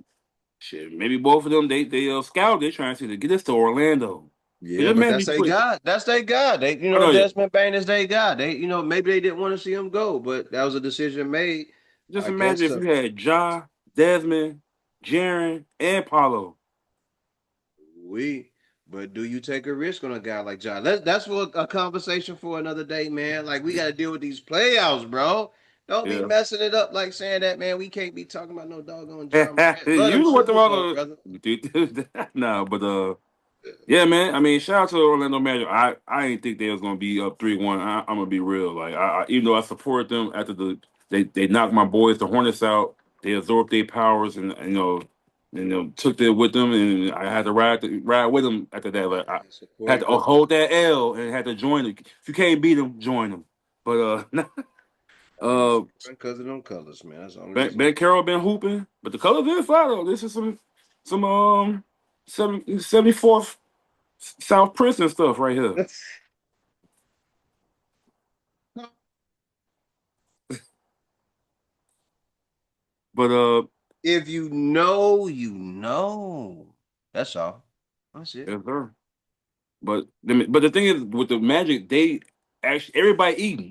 shit, maybe both of them they scout. They trying to see to get us to Orlando. But Yeah, just but imagine that's you they put. God. That's they God. They, I know you. Desmond Bain is they God. They, maybe they didn't want to see him go, but that was a decision made, Just I imagine guess. if you had Ja, Desmond, Jaren, and Paulo. We, but do you take a risk on a guy like John? That's for a conversation for another day, man. Like we got to deal with these playoffs, bro. Don't be Yeah. messing it up like saying that, man. We can't be talking about no doggone John Morant. Love them You know what the Super Bowl, other. brother. Nah, but yeah, man. I mean, shout out to the Orlando Magic. I didn't think they was gonna be up 3-1. I'm gonna be real. Like, even though I support them after they knocked my boys the Hornets out, they absorbed their powers and took that with them, and I had to ride with them after that. Like, I had Support to them. hold that L and had to join them. If you can't beat them, join them. But You uh, support because of them colors, man. That's the only Ben, reason. ben Carroll been hooping, but the colors been fire though. This is some 74th. South Princeton stuff right here. But If you know, you know. That's all. That's it. yes, sir. But the thing is with the Magic, they actually everybody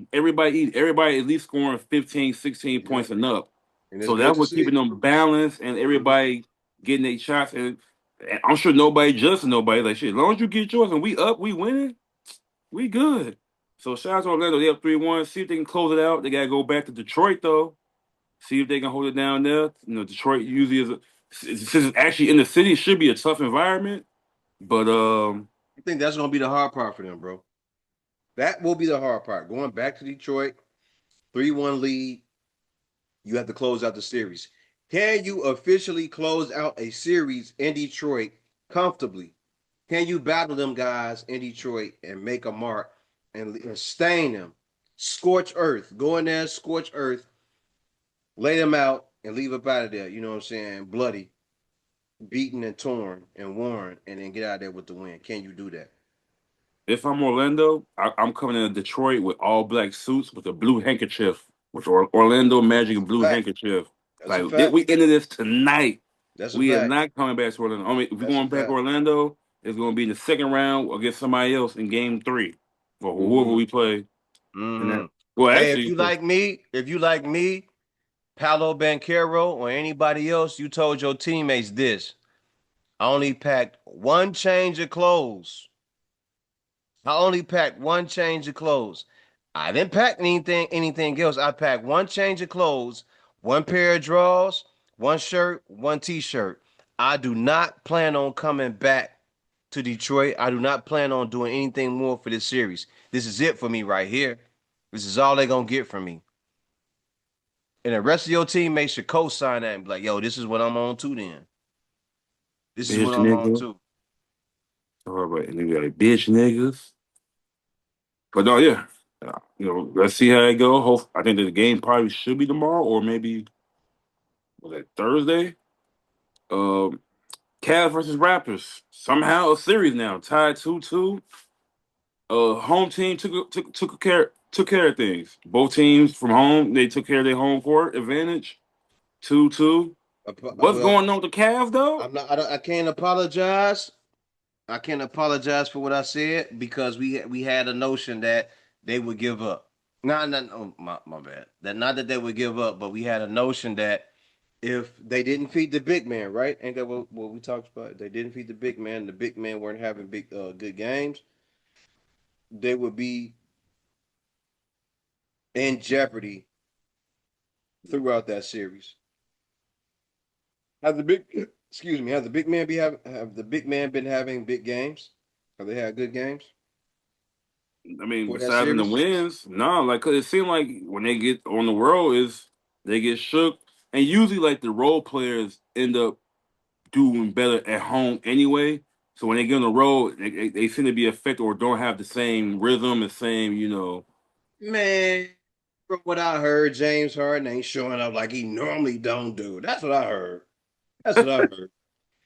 at least scoring 15, 16 Yeah, points and up. and it's So good that's to what see. keeping them balanced and Mhm. everybody getting their shots. And I'm sure nobody just nobody like shit. As long as you get yours and we up, we winning, we good. So shout out to Orlando. They up 3-1. See if they can close it out. They gotta go back to Detroit though. See if they can hold it down there. Detroit usually since it's actually in the city, it should be a tough environment. But I think that's gonna be the hard part for them, bro. That will be the hard part. Going back to Detroit, 3-1 lead. You have to close out the series. Can you officially close out a series in Detroit comfortably? Can you battle them guys in Detroit and make a mark and stain them? Scorch earth. Go in there, scorch earth, lay them out, and leave up out of there. You know what I'm saying? Bloody, beaten and torn and worn, and then get out of there with the win. Can you do that? if I'm Orlando, I'm coming to Detroit with all black suits with a blue handkerchief, with Orlando Magic That's a blue fact. handkerchief. That's a Like fact. we into this tonight. That's a We are fact. not coming back to Orlando. I mean, if we're That's a going back to fact. Orlando, it's going to be in the second round against somebody else in Game 3 or whoever Mm-hmm. we play. And Mm-hmm. that, well, Hey, actually, if you like me, Paolo Banchero, or anybody else, you told your teammates this. I only packed one change of clothes. I only packed one change of clothes. I didn't pack anything else. I packed one change of clothes, one pair of drawers, one shirt, one t-shirt. I do not plan on coming back to Detroit. I do not plan on doing anything more for this series. This is it for me right here. This is all they're gonna get from me. And the rest of your teammates should co-sign that and be like, yo, this is what I'm on to then. This is what bitch I'm on nigga. to. All right, and then we got bitch niggas. But no, yeah. Let's see how it go. I think the game probably should be tomorrow or maybe was that Thursday. Um, Cavs versus Raptors. Somehow a series now tied 2-2. Home team took care of things. Both teams from home they took care of their home court advantage. 2-2. What's Well, going on with the Cavs though? I'm not. I can't apologize. I can't apologize for what I said because we had a notion that they would give up. No, my bad. That not that they would give up, but we had a notion that if they didn't feed the big man, right? Ain't that what we talked about? If they didn't feed the big man. The big man weren't having big good games. They would be in jeopardy throughout that series. Have the big excuse me, have the big man been having big games? Have they had good games I mean, for that besides in the series? wins, no. Like, 'cause it seemed like when they get on the road, is they get shook, and usually like the role players end up doing better at home anyway. So when they get on the road, they seem to be affected or don't have the same rhythm, the same, Man, from what I heard, James Harden ain't showing up like he normally don't do. That's what I heard. That's what I heard.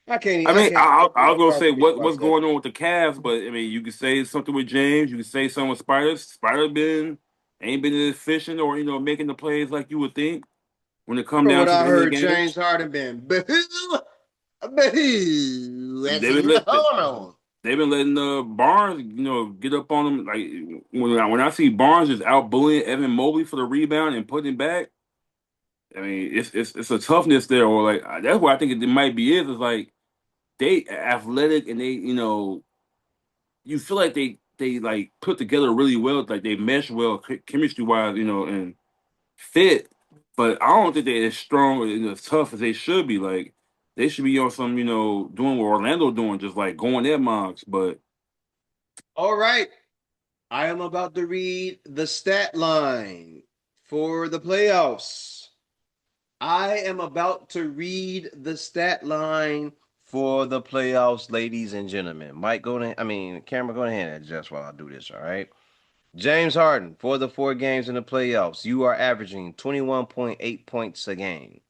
I I mean, can't I was my gonna car say for being what's like that. going on with the Cavs, but I mean, you could say something with James. You could say something with Spider. Spider ain't been as efficient or making the plays like you would think when it come From down what to the I end of the heard, game. James Harden been boo, They've as been in let, hold on. they've been letting Barnes get up on him. Like when I see Barnes just out bullying Evan Mobley for the rebound and putting it back. I mean, it's a toughness there, or like that's what I think it might be. Is like they athletic and they you feel like they like put together really well, like they mesh well chemistry wise, and fit. But I don't think they're as strong and as tough as they should be. Like they should be on some, doing what Orlando doing, just like going at Monks. But All right. I am about to read the stat line for the playoffs. I am about to read the stat line for the playoffs, ladies and gentlemen. Mike, camera, go ahead and adjust while I do this, all right? James Harden, for the 4 games in the playoffs, you are averaging 21.8 points a game.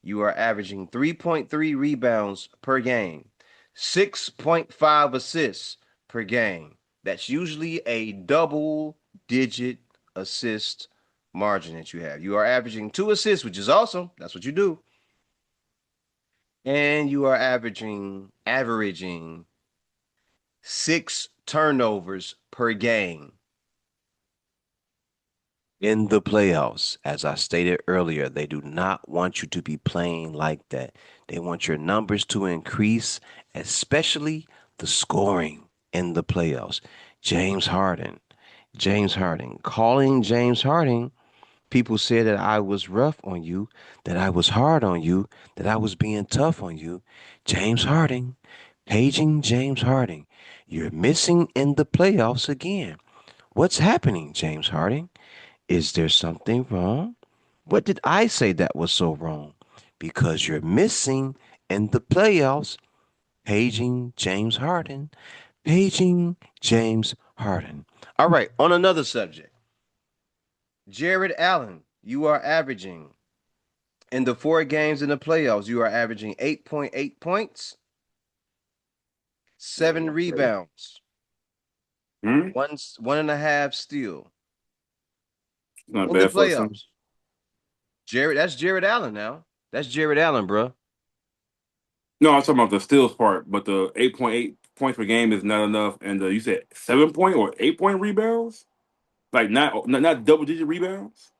You are averaging 3.3 rebounds per game, 6.5 assists per game. That's usually a double digit assist margin that you have. You are averaging 2 assists, which is awesome. That's what you do. And you are averaging 6 turnovers per game. In the playoffs, as I stated earlier, they do not want you to be playing like that. They want your numbers to increase, especially the scoring in the playoffs. James Harden. James Harden. Calling James Harden, people said that I was rough on you, that I was hard on you, that I was being tough on you. James Harden. Paging James Harden. You're missing in the playoffs again. What's happening, James Harden? Is there something wrong? What did I say that was so wrong? Because you're missing in the playoffs. Paging James Harden. Paging James Harden. All right, on another subject. Jared Allen, you are averaging in the 4 games in the playoffs, you are averaging 8.8 points, seven Okay. rebounds, Hmm? one and a half steal Not in the bad for some. playoffs. That's Jared Allen now. That's Jared Allen, bro. No, I'm talking about the steals part, but the 8.8 points per game is not enough. And you said 7 point or 8 point rebounds, like not double digit rebounds.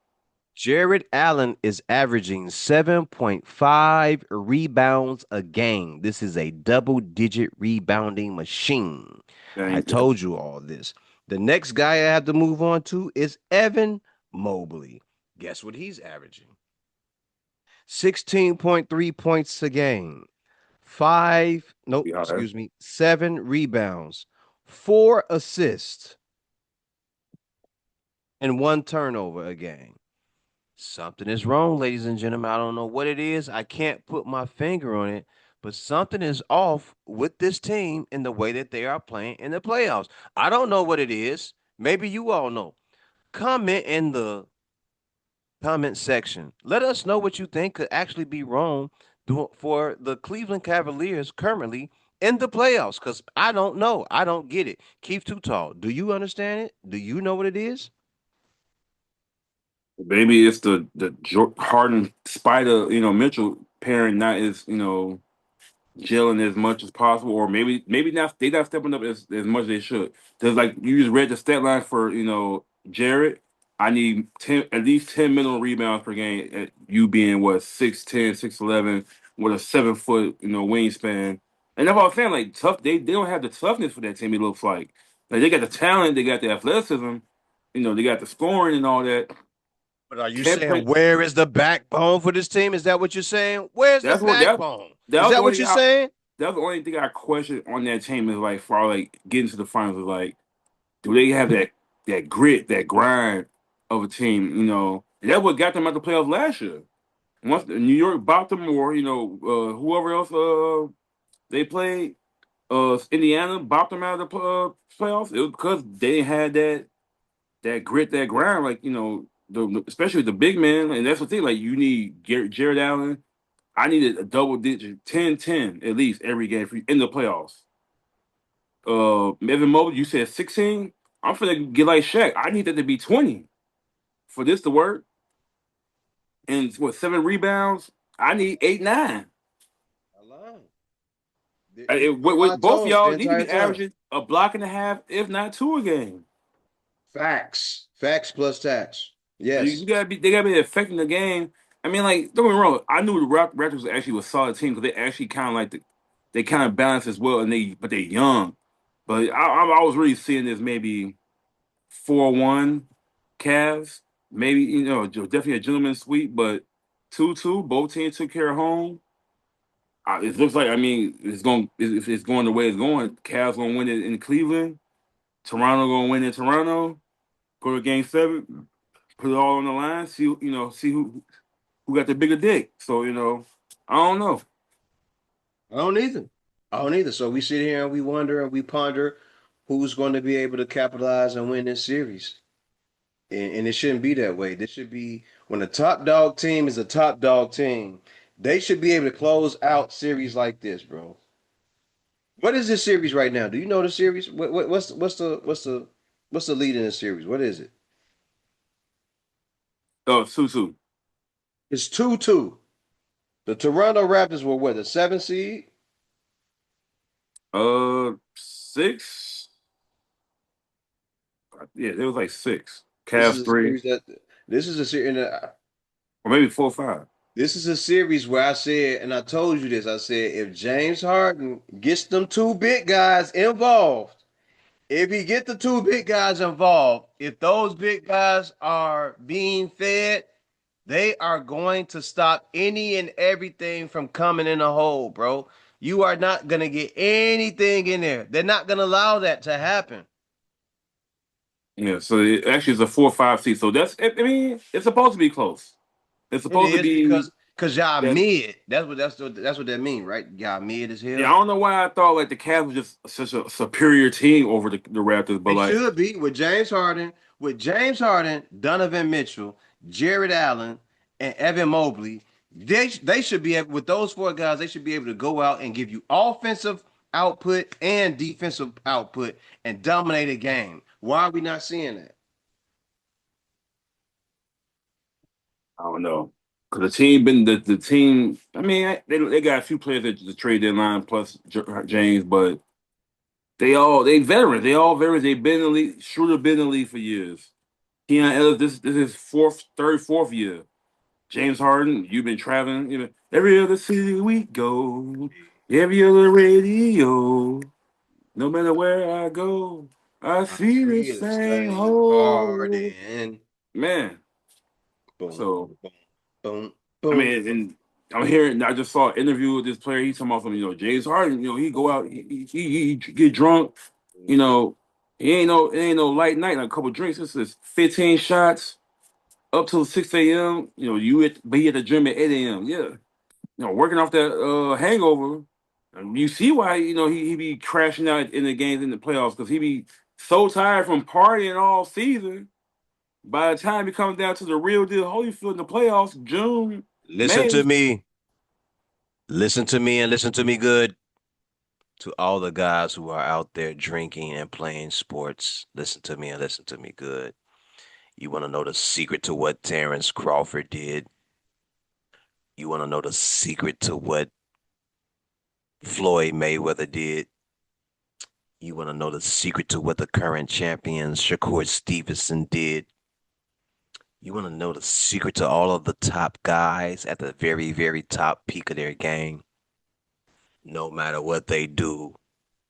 Jared Allen is averaging 7.5 rebounds a game. This is a double digit rebounding machine. That I ain't that. told you all this. The next guy I have to move on to is Evan Mobley. Guess what he's averaging? 16.3 points a game. Be higher. 7 rebounds, 4 assists, and 1 turnover a game. Something is wrong, ladies and gentlemen. I don't know what it is. I can't put my finger on it, but something is off with this team in the way that they are playing in the playoffs. I don't know what it is. Maybe you all know. Comment in the comment section. Let us know what you think could actually be wrong for the Cleveland Cavaliers currently in the playoffs because I don't know. I don't get it. Keep too tall. Do you understand it? Do you know what it is? Maybe it's the Harden Spider, Mitchell pairing not as gelling as much as possible, or maybe not they not stepping up as much as they should. Because like you just read the stat line for Jared, I need 10 at least 10 minimum rebounds per game. At you being what 6'10", 6'11", with a 7 foot wingspan, and that's what I'm saying. Like tough, they don't have the toughness for that team. It looks like they got the talent, they got the athleticism, they got the scoring and all that. But are you Can't saying play. where is the backbone for this team? Is that what you're saying? Where's the That's what that backbone? that Is was the that only what thing you're saying? that's the only thing I question on that team is like for like getting to the finals is like, do they have that grit, that grind of a team? And that's what got them out the playoffs last year. Once New York bopped them, or whoever else they played, Indiana bopped them out of the playoffs. It was because they had that grit, that grind, like especially the big man, and that's the thing. Like you need Jared Allen. I needed a double digit 10-10 at least every game in the playoffs. Evan Mobley, you said 16. I'm finna get like Shaq. I need that to be 20 for this to work. And what 7 rebounds? I need 8-9. I lied. You've been on my With both of toes the y'all need to entire be time. averaging a block and a half, if not two a game. Facts. Facts plus tax. You Yes. gotta be, they gotta be affecting the game. I mean, like, don't get me wrong. I knew the Raptors actually was a solid team because they actually kind of they kind of balance as well, and but they young. But I was really seeing this maybe 4-1 Cavs. Maybe definitely a gentleman's sweep, but 2-2. Both teams took care of home. It looks like if it's going the way it's going, Cavs gonna win it in Cleveland. Toronto gonna win in Toronto. Go to Game 7. Put it all on the line. See who got the bigger dick. So I don't know. I don't either. I don't either. So we sit here and we wonder and we ponder who's going to be able to capitalize and win this series. And it shouldn't be that way. This should be when a top dog team is a top dog team, they should be able to close out series like this, bro. What is this series right now? Do you know the series? What's the lead in the series? What is it? Oh, Susu. It's 2-2. The Toronto Raptors were what, the 7th seed? 6. Yeah, it was like 6. This Cavs is a 3, series that this is a series. or maybe 4 or 5. This is a series where I said, and I told you this. I said if James Harden gets them two big guys involved, if he get the two big guys involved, if those big guys are being fed, they are going to stop any and everything from coming in the hole, bro. You are not gonna get anything in there. They're not gonna allow that to happen. Yeah, so it actually is a 4 or 5 seed. So I mean, it's supposed to be close. It's It supposed to is be because y'all that. mid. That's what that mean, right? Y'all mid as Yeah, I hell. don't know why I thought like the Cavs was just such a superior team over the Raptors, but They like, should be with James Harden, Donovan Mitchell, Jared Allen, and Evan Mobley. They should be able, with those four guys. They should be able to go out and give you offensive output and defensive output and dominate a game. Why are we not seeing that? I don't know. Because the team. I mean, they got a few players at the trade deadline plus James, but they veterans. They all veterans. They've been in the league. Schroeder been in the league for years. Keon Ellis, this is fourth year. James Harden, you've been traveling. Every other city we go, every other radio. No matter where I go, I I see the see the same same hole. Harden. Man, Boom, so boom, boom, I boom. mean, and I'm hearing. I just saw an interview with this player. He's talking about some, James Harden. He go out, he get drunk. You know, it ain't no light night. Like a couple drinks. This is 15 shots up till 6 a.m. But he at the gym at 8 a.m. Yeah, working off that hangover. And you see why he be crashing out in the games in the playoffs because he be so tired from partying all season. By the time it comes down to the real deal Holyfield in the playoffs, June, Listen May. to me. Listen to me and listen to me good. To all the guys who are out there drinking and playing sports, listen to me and listen to me good. You want to know the secret to what Terrence Crawford did? You want to know the secret to what Floyd Mayweather did? You want to know the secret to what the current champion Shakur Stevenson did? You want to know the secret to all of the top guys at the very, very top peak of their game? No matter what they do,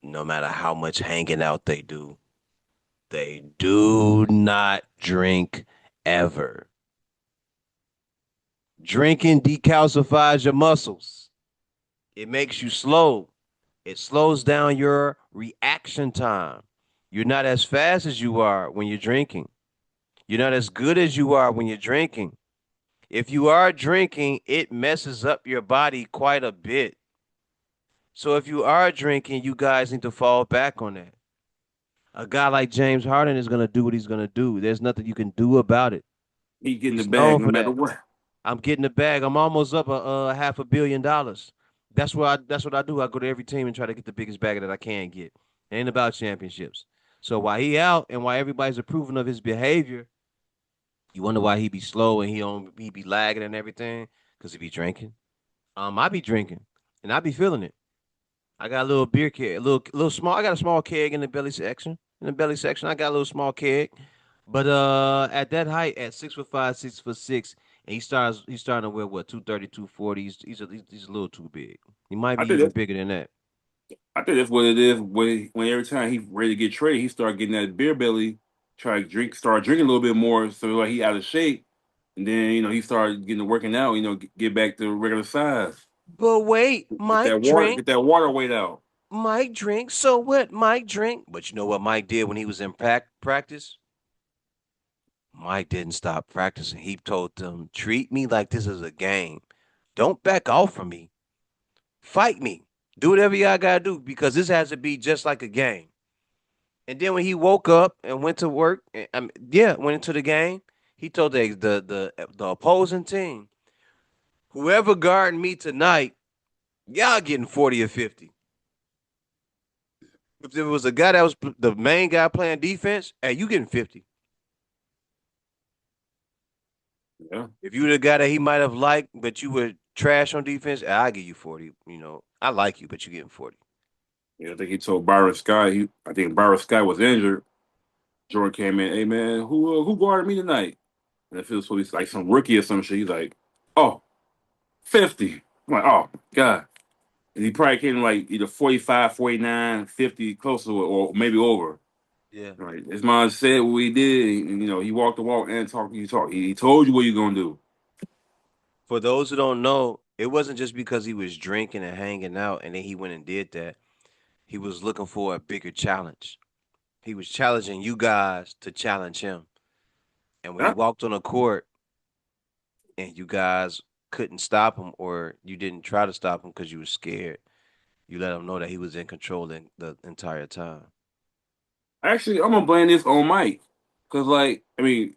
no matter how much hanging out they do not drink ever. Drinking decalcifies your muscles. It makes you slow. It slows down your reaction time. You're not as fast as you are when you're drinking. You're not as good as you are when you're drinking. If you are drinking, it messes up your body quite a bit. So if you are drinking, you guys need to fall back on that. A guy like James Harden is going to do what he's going to do. There's nothing you can do about it. He getting the He's bag known no for matter that. what. I'm getting the bag. I'm almost up a $500 million. That's what I do. I go to every team and try to get the biggest bag that I can get. It ain't about championships. So while he out and while everybody's approving of his behavior, you wonder why he be slow and he be lagging and everything because he be drinking. I be drinking and I be feeling it. I got a little beer keg, a little small. I got a small keg in the belly section. In the belly section, I got a little small keg. But at that height, at 6'5", 6'6", and he's starting to wear what 230, 240. He's a little too big. He might I be think even that's bigger than that. I think that's what it is. When every time he ready to get traded, he start getting that beer belly, start drinking a little bit more, so like he out of shape, and then he started getting to working out. Get back to regular size. But wait, Mike Get drink, that water weight out. Mike drink. So what, Mike drink? But you know what Mike did when he was in practice? Mike didn't stop practicing. He told them, "Treat me like this is a game. Don't back off from me. Fight me. Do whatever y'all gotta do because this has to be just like a game." And then when he woke up and went to work, went into the game, he told the opposing team, "Whoever guarding me tonight, y'all getting 40 or 50." If there was a guy that was the main guy playing defense, hey, you getting 50. Yeah. If you were the guy that he might have liked, but you were trash on defense, I give you 40. I like you, but you getting 40. Yeah, I think he told Byron Scott. I think Byron Scott was injured. Jordan came in. Hey man, who guarded me tonight? And it feels so he's like some rookie or some shit. He's like, oh, 50. I'm like, oh god. And he probably came like either 45, 49, 50, close to it, or maybe over. Yeah. Right. This man said what he did, and he walked the walk and talked you talk. He told you what you're gonna do. For those who don't know, it wasn't just because he was drinking and hanging out and then he went and did that. He was looking for a bigger challenge. He was challenging you guys to challenge him. And when he Huh? walked on the court and you guys couldn't stop him or you didn't try to stop him because you were scared, you let him know that he was in control the entire time. Actually, I'm gonna blame this on Mike, cause like I mean,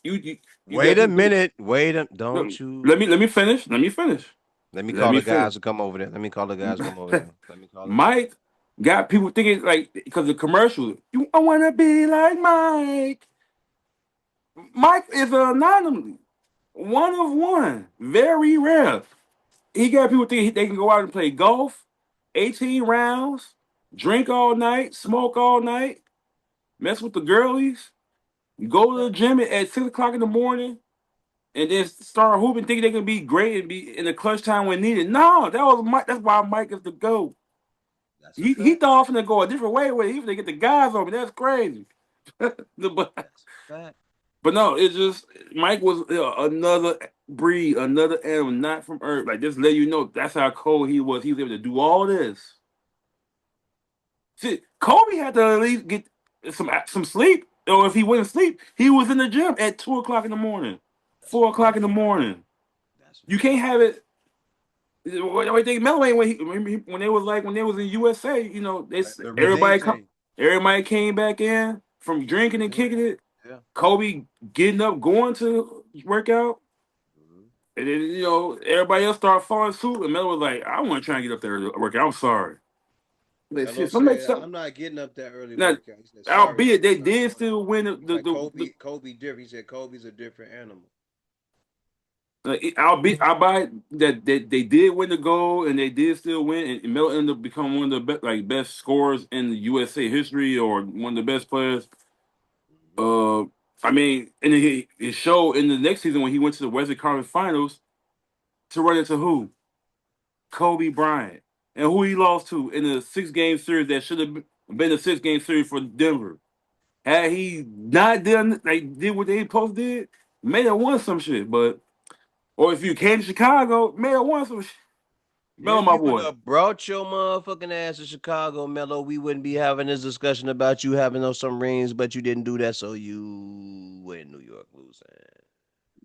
you got Wait a people thinking. minute. Wait a Look, don't you let me finish. Let me finish. let me Let call me the finish. guys to come over there. Let me call the guys to come over there. Let me call the guys. Mike got people thinking like because the commercial. I wanna be like Mike. Mike is an anomaly, one of one, very rare. He got people thinking they can go out and play golf, 18 rounds, drink all night, smoke all night, mess with the girlies, go to the gym at 6 o'clock in the morning, and then start hooping, thinking they can be great and be in the clutch time when needed. No, that was Mike. That's why Mike is the GOAT. That's a He fact. thought finna go a different way with it. He finna get the guys on me. That's crazy. but That's a fact. but no, it's just Mike was another breed, another animal, not from Earth. Like just let you know that's how cold he was. He was able to do all this. See, Kobe had to at least get some sleep. Or if he wouldn't sleep, he was in the gym at 2 o'clock in the morning, That's a 4 o'clock in fact. the morning. That's a You fact. can't have it. I think Melo ain't when they was like when they was in USA. They Right. The everybody come, Renate. everybody came back in from drinking and Mm-hmm. kicking it. Yeah. Kobe getting up, going to work out, Mm-hmm. and then everybody else started following suit. And Melo was like, "I want to try and get up there to work out. I'm sorry." Like, Melo shit, some make said, some. "I'm not getting up that early Now, workout." He said, "Sorry, albeit man, they I'm not did doing it." still win He's like the Kobe different. He said Kobe's a different animal. I buy that they did win the gold and they did still win and Melo ended up becoming one of the best scorers in the USA history or one of the best players. Hmm. Uh, I mean, and it showed in the next season when he went to the Western Conference Finals to run into who? Kobe Bryant, and who he lost to in the 6 game series that should have been a 6 game series for Denver. Had he not done did what they supposed to did, may have won some shit. But or if you came to Chicago, may have won some shit. Melo, If my you would boy. have brought your motherfucking ass to Chicago, Melo, we wouldn't be having this discussion about you having those some rings, but you didn't do that, so you were in New York losing.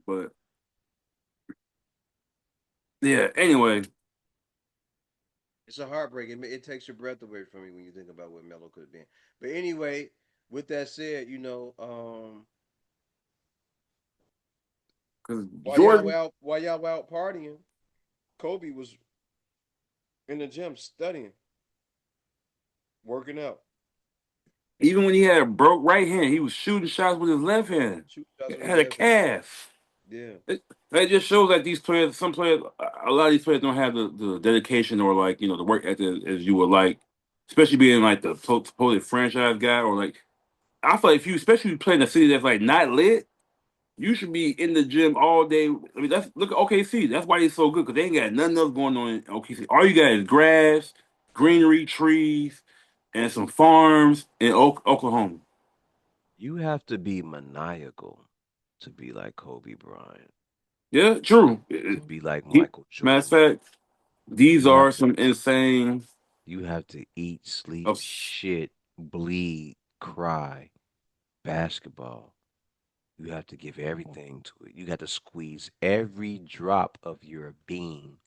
But yeah, anyway, It's a heartbreak. It takes your breath away from you when you think about what Melo could have been. But anyway, with that said, because Jordan, while y'all were out partying, Kobe was in the gym studying, working out, even when he had a broke right hand, he was shooting shots with his left hand. shoot shots with his Had a left hand. cast. Yeah. That just shows that these players, some players, a lot of these players don't have the dedication or like the work ethic as you would like, especially being like the supposed franchise guy or like I feel like if you especially play in a city that's like not lit, you should be in the gym all day. I mean, that's look at OKC. That's why they're so good because they ain't got nothing else going on in OKC. All you got is grass, greenery, trees, and some farms in Oklahoma. You have to be maniacal to be like Kobe Bryant, Yeah, true. to be like He- Michael Matter of Jordan. fact, these You have are to some insane. you have to eat, sleep, Of shit, bleed, cry, basketball. You have to give everything to it. You got to squeeze every drop of your being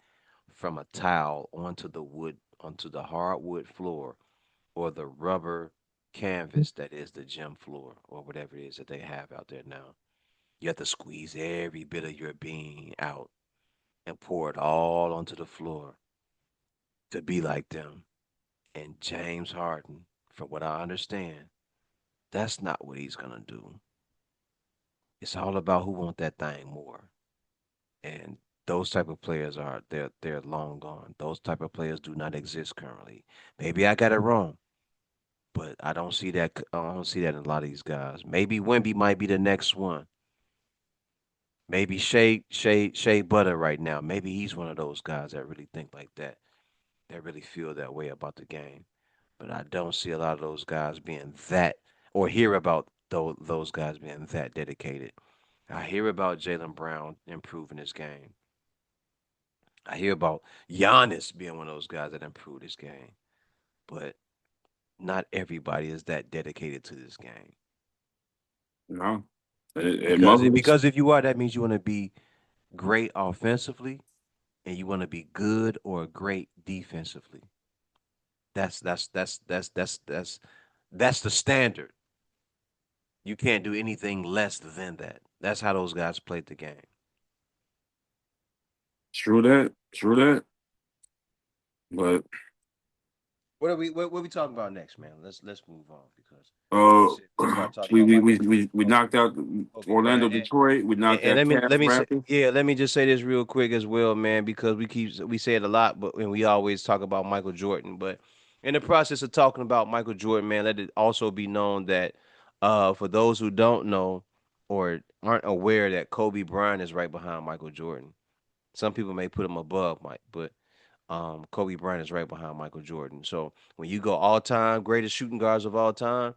from a towel onto the hardwood floor or the rubber canvas that is the gym floor or whatever it is that they have out there now. You have to squeeze every bit of your being out and pour it all onto the floor to be like them. And James Harden, from what I understand, that's not what he's gonna do. It's all about who want that thing more. And those type of players are they're long gone. Those type of players do not exist currently. Maybe I got it wrong, but I don't see that. I don't see that in a lot of these guys. Maybe Wemby might be the next one. Maybe Shea Butter right now. Maybe he's one of those guys that really think like that. That really feel that way about the game. But I don't see a lot of those guys being that, or hear about those guys being that dedicated. I hear about Jalen Brown improving his game. I hear about Giannis being one of those guys that improved his game. But not everybody is that dedicated to this game. No, it must. Because if you are, that means you want to be great offensively and you want to be good or great defensively. That's the standard. You can't do anything less than that. That's how those guys played the game. True that. True that. But What are we talking about next, man? Let's move on because like you uh, said, we start talking about Michael Jordan, we knocked out Kobe Orlando, Bryant, Detroit. We knocked and out let Cavs, me say Raptors. yeah, let me just say this real quick as well, man, because we say it a lot, but and we always talk about Michael Jordan, but in the process of talking about Michael Jordan, man, let it also be known that for those who don't know or aren't aware that Kobe Bryant is right behind Michael Jordan. Some people may put him above Mike, but Kobe Bryant is right behind Michael Jordan. So when you go all time greatest shooting guards of all time,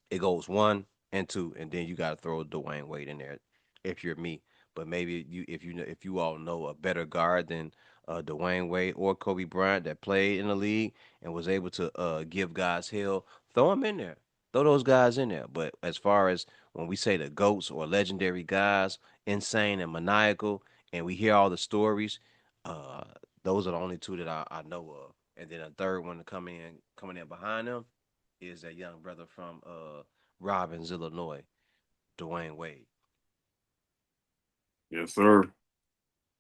it goes one and two, and then you got to throw Dwayne Wade in there if you're me. But maybe if you all know a better guard than Dwayne Wade or Kobe Bryant that played in the league and was able to give guys hell, throw them in there. Throw those guys in there. But as far as when we say the goats or legendary guys, insane and maniacal, and we hear all the stories, uh, those are the only two that I know of. And then a third one to coming in behind them is that young brother from Robbins, Illinois, Dwayne Wade. Yes, sir.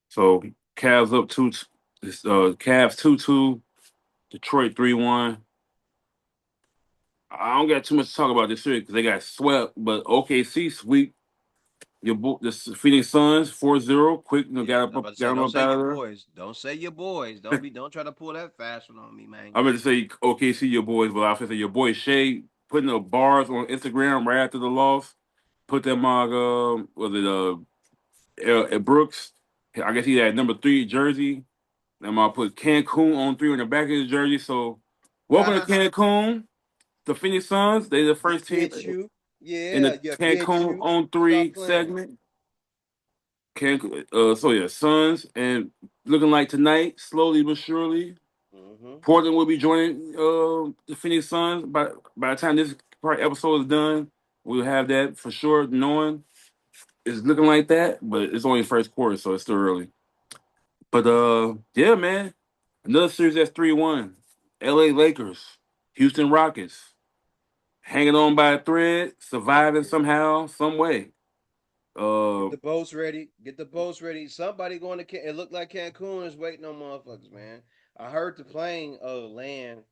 So Cavs up two. Cavs 2-2. Detroit 3-1. I don't got too much to talk about this series because they got swept, but OKC sweep the Phoenix Suns 4-0. Quick, Yeah, I'm about to got say, them don't up say out your of there. boys. Don't say your boys. Don't try to pull that fast one on me, man. I meant to say OKC your boys, but I was gonna say your boy Shay putting the bars on Instagram right after the loss. Put them on was it Brooks? I guess he had number 3 jersey. Then I put Cancun on 3 on the back of his jersey. So welcome to Cancun, the Phoenix Suns. They the You first team get you. in the Yeah, you get Cancun you. on Stop 3 playing. segment. Cancun, so yeah, Suns and looking like tonight, slowly but surely, Mm-hmm. Portland will be joining the Phoenix Suns. By the time this part episode is done, we'll have that for sure. Knowing it's looking like that, but it's only first quarter, so it's still early. But yeah, man, another series that's 3-1. L.A. Lakers, Houston Rockets, hanging on by a thread, surviving Yeah. somehow, some way. Get Uh, the boats ready. Get the boats ready. Somebody going to it looked like Cancun is waiting on motherfuckers, man. I heard the plane land.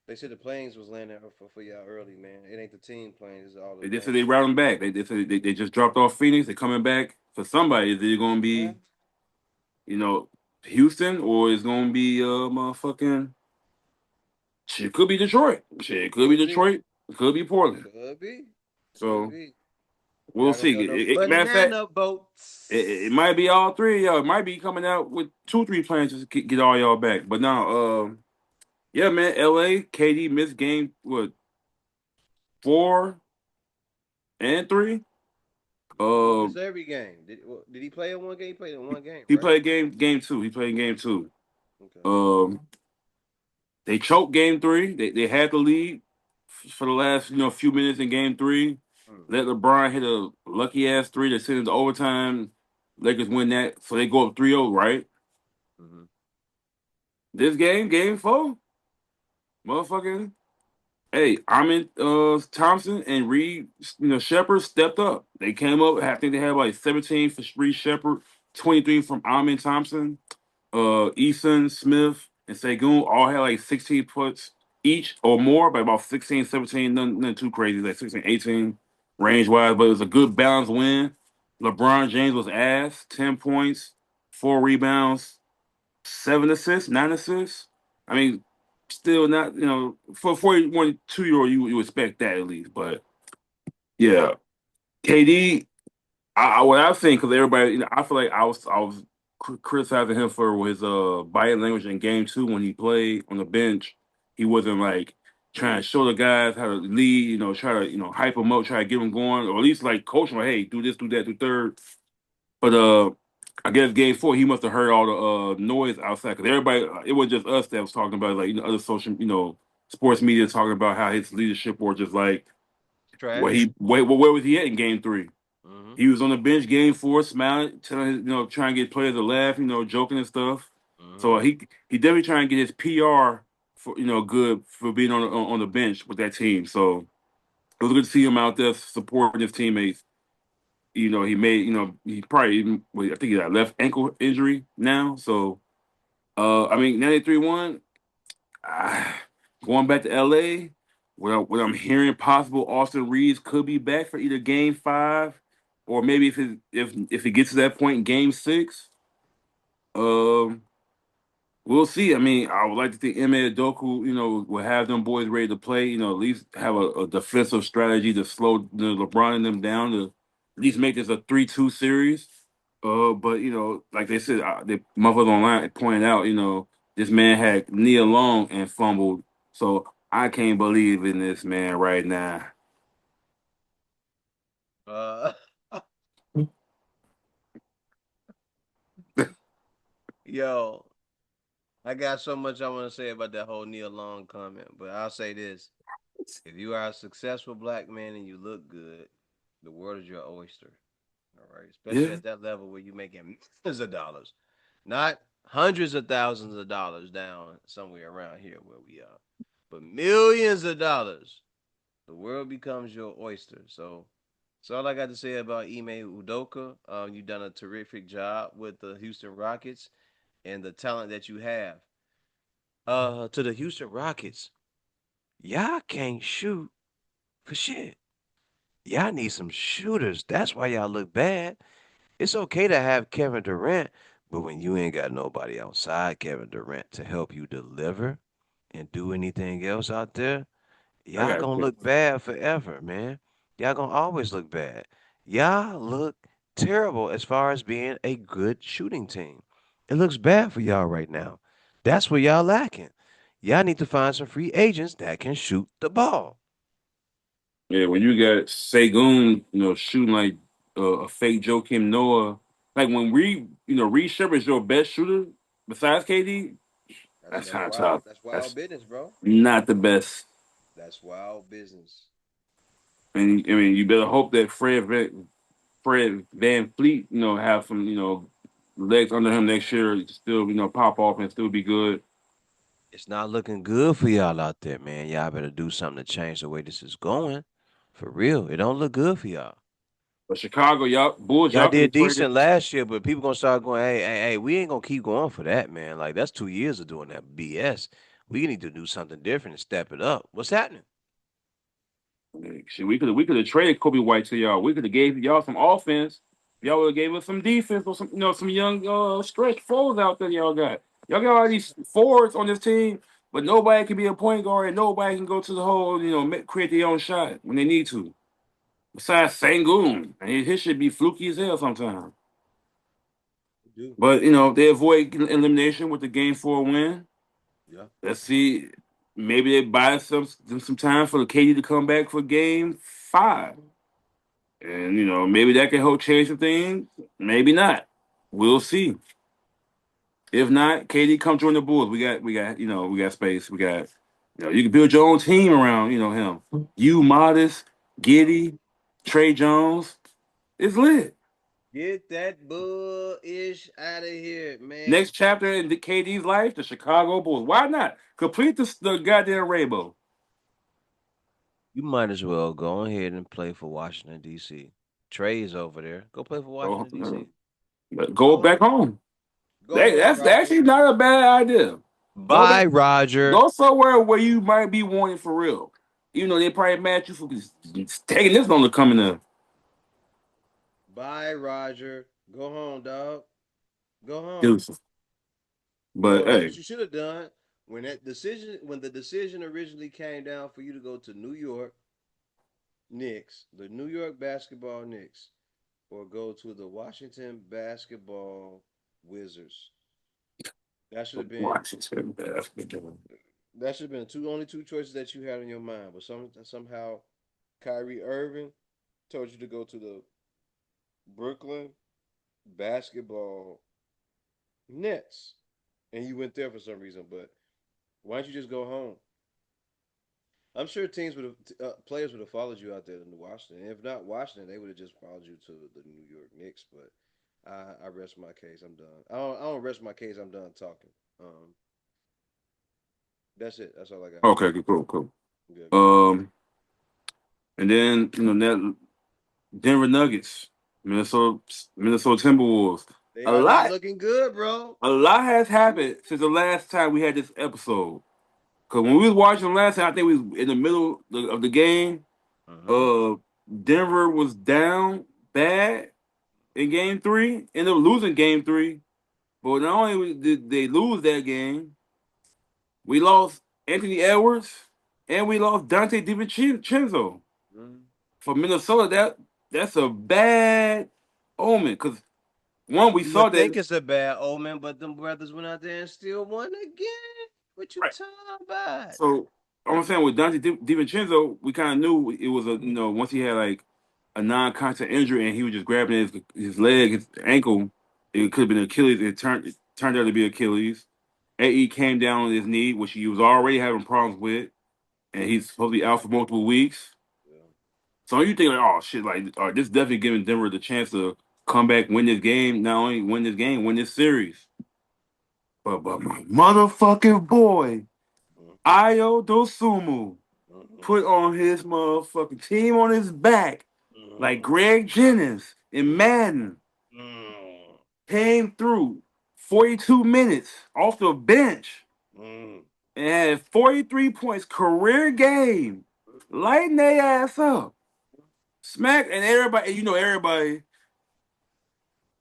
They said the planes was landing for y'all early, man. It ain't the team planes, it's all the they said they planes. routing back. They said they just dropped off Phoenix. They're coming back for somebody. Is it going to Yeah. be you know Houston or is going to be motherfucking? Shit could be Detroit. Shit could be Could be. Detroit. Could be Portland. Could be. Could So be. we'll Y'all gonna see. be on them Matter of fact, banana it boats. might be all three of y'all. It might be coming out with 2, 3 plans to get all y'all back. But now, yeah, man, LA, KD missed game what 4 and 3. He Uh, missed every game. Did he play in one game? He played in one game, he right? played game 2. He played game 2. Okay. Um, they choked game 3. They had the lead for the last few minutes in game 3. Let Mm-hmm. LeBron hit a lucky ass three that sent into overtime. Lakers win that, so they go up 3-0, right? Mm-hmm. This game 4, motherfucking. Hey, Amin Thompson and Reed, Shepard stepped up. They came up. I think they had like 17 for Reed Shepard, 23 from Amin Thompson, Eason Smith. and Segun all had like 16 points each or more, by about 16, 17, nothing too crazy, like 16, 18 range wise, but it was a good balanced win. LeBron James was ass, 10 points, 4 rebounds, 7 assists, 9 assists. I mean, still not, for a 41, 2 year old, you expect that at least. But yeah, KD, what I think, because everybody, I feel like I was criticizing him for his body language in game two when he played on the bench. He wasn't like trying to show the guys how to lead, try to hype them up, try to get them going, or at least like coach them, like, hey, do this, do that, do third. But I guess game four he must have heard all the noise outside because everybody, it wasn't just us that was talking about it, like other social, sports media talking about how his leadership or just like Trash. where was he at in game three? Mm-hmm. He was on the bench game four, smiling, telling trying to get players to laugh, joking and stuff. Mm-hmm. So he definitely trying to get his PR for good for being on the bench with that team. So it was good to see him out there supporting his teammates. He made he probably even well, I think he got left ankle injury now. So I mean 93-1. Going back to LA, what I'm hearing possible Austin Reeves could be back for either game five or maybe if it gets to that point in game six. Um We'll see. I mean, I would like to think Ime Doku, will have them boys ready to play. At least have a defensive strategy to slow the LeBron and them down to at least make this a 3-2 series. But like they said, the motherfuckers online pointed out, this man had knee long and fumbled. So I can't believe in this man right now. Uh, yo, I got so much I want to say about that whole Neil Long comment, but I'll say this: if you are a successful black man and you look good, the world is your oyster. All right, especially Yeah, at that level where you're making millions of dollars, not hundreds of thousands of dollars down somewhere around here where we are, but millions of dollars. The world becomes your oyster. So that's all I got to say about Ime Udoka. You've done a terrific job with the Houston Rockets and the talent that you have. To the Houston Rockets, y'all can't shoot for shit. Y'all need some shooters. That's why y'all look bad. It's okay to have Kevin Durant, but when you ain't got nobody outside Kevin Durant to help you deliver and do anything else out there, I y'all got gonna you. look bad forever, man. Y'all gonna always look bad. Y'all look terrible as far as being a good shooting team. It looks bad for y'all right now. That's where y'all lacking. Y'all need to find some free agents that can shoot the ball. Yeah, when you got Segun, shooting like a fake Joakim Noah, like when Reed Shepard's your best shooter besides KD, That's that's that's kind of wild. tough. That's wild That's business, bro. not the best. That's wild business. And I mean, you better hope that Fred Van Fleet, have some, legs under him next year to still, pop off and still be good. It's not looking good for y'all out there, man. Y'all better do something to change the way this is going. For real. It don't look good for y'all. But Chicago, Y'all y'all could did have traded. decent last year, but people gonna start going, hey, we ain't gonna keep going for that, man. Like that's 2 years of doing that BS. We need to do something different and step it up. What's happening? Shit, we could have traded Kobe White to y'all. We could have gave y'all some offense. Y'all would have gave us some defense or some young stretch forwards out there. Y'all got all these forwards on this team, but nobody can be a point guard and nobody can go to the hole. Create their own shot when they need to. Besides Sangoon, and his should be fluky as hell sometimes. We do. But they avoid elimination with the game four win. Yeah. Let's see. Maybe they buy some time for the KD to come back for game five. And maybe that can help change some things. Maybe not. We'll see. If not, KD come join the Bulls. We got space. You can build your own team around him. You Modest, Giddy, Trey Jones. It's lit. Get that bullish out of here, man. Next chapter in KD's life, the Chicago Bulls. Why not complete the goddamn rainbow? You might as well go ahead and play for Washington D.C. Trey's over there. Go play for Go, Washington D.C. go Go back ahead. home. Go ahead, That's Rocket. actually not a bad idea. Go Bye, that. Roger. Go somewhere where you might be wanted for real. Even though they probably mad at you for taking this long to come in there. Bye, Roger. Go home, dog. Go home. Deuces. You But know that's hey, what you should have done when the decision originally came down for you to go to New York Knicks, the New York Basketball Knicks, or go to the Washington Basketball Wizards. That should have been Washington basketball. only two choices that you had in your mind. But somehow Kyrie Irving told you to go to the Brooklyn Basketball Nets, and you went there for some reason. But why don't you just go home? I'm sure teams would have players would have followed you out there in Washington. And if not Washington, they would have just followed you to the New York Knicks. But I rest my case. I'm done. I don't rest my case. I'm done talking. That's it. That's all I got. Okay, cool, cool. Good, good. Um, and then that Denver Nuggets, Minnesota Minnesota Timberwolves. They A are not lot, looking good, bro. a lot has happened since the last time we had this episode. Cause when we was watching last time, I think we was in the middle of the game. Uh-huh. Uh, Denver was down bad in Game 3, ended up losing Game 3. But not only did they lose that game, we lost Anthony Edwards and we lost Dante DiVincenzo Mhm. for Minnesota. That's a bad omen. Because one, we You saw would think that. it's a bad omen, but them brothers went out there and still won again. What you Right. talking about? So I'm saying with Dante DiVincenzo, we kind of knew it was a once he had like a non-contact injury and he was just grabbing his leg, his ankle, it could have been Achilles. It turned out to be Achilles. AE came down on his knee, which he was already having problems with, and he's supposed to be out for multiple weeks. Yeah. So you think like, oh shit, like this definitely giving Denver the chance to come back, win this game. Not only win this game, win this series. But my motherfucking boy, Mhm. Ayo Dosumu, Mhm. put on his motherfucking team on his back, like Mhm. Greg Jennings in Madden, Mhm. came through 42 minutes off the bench Mhm. and had 43 points, career game, lighting their ass up. Smack, and everybody, everybody,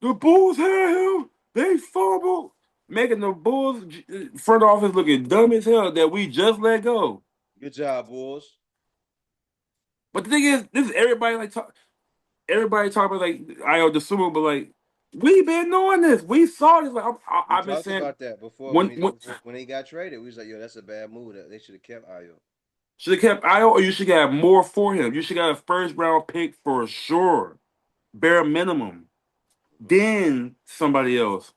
the Bulls had him, they fumbled, making the Bulls front office looking dumb as hell that we just let go. Good job, boys. But the thing is, this is everybody everybody talk about like Io DeSumo, but like we been knowing this. We saw this. Like We I've been talked saying, about that before when when he got traded. We was like, yo, that's a bad move. That they should have kept Ayo. should have kept Io, or you should have more for him. You should have got a first round pick for sure, bare minimum. Then somebody else.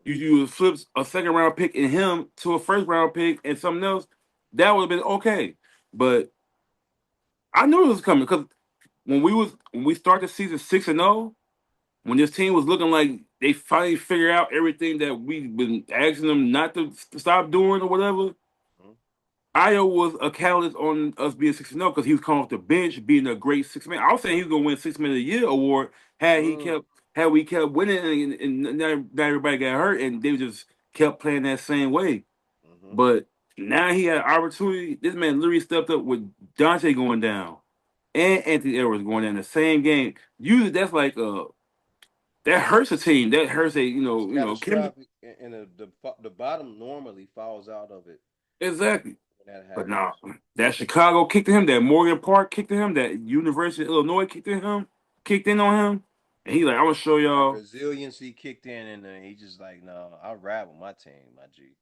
You would flip a second round pick in him to a first round pick and something else. That would have been okay. But I knew it was coming because when we started the season 6-0, when this team was looking like they finally figured out everything that we've been asking them not to stop doing or whatever, Mhm. Io was a catalyst on us being 6-0 because he was coming off the bench, being a great six man. I was saying he was gonna win Six Man of the Year award Mhm. had we kept winning and not everybody got hurt and they just kept playing that same way. Mhm. But now he had an opportunity. This man literally stepped up with Dante going down and Anthony Edwards going down in the same game. Usually that's like that hurts a team. That hurts a It's Kim. catastrophic, and the bottom normally falls out of it Exactly. when that But nah, happens. that Chicago kicked to him, that Morgan Park kicked to him, that University of Illinois kicked in on him, and he like, I'm gonna show That y'all. resiliency kicked in, and he just like, no, I ride with my team, my G.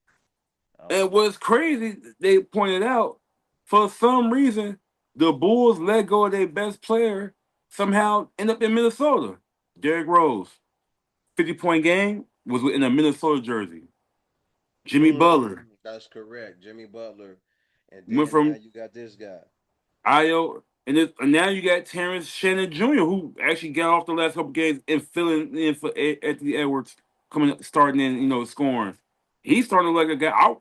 I And don't. what's crazy, they pointed out, for some reason, the Bulls let go of their best player, somehow end up in Minnesota. Derrick Rose, 50-point game, was in a Minnesota jersey. Jimmy Butler That's correct, Jimmy Butler, and went then now from you got this guy. Io, and now you got Terrence Shannon Jr., who actually got off the last couple games and filling in for Anthony Edwards, starting in, scoring. He's starting to look like a guy.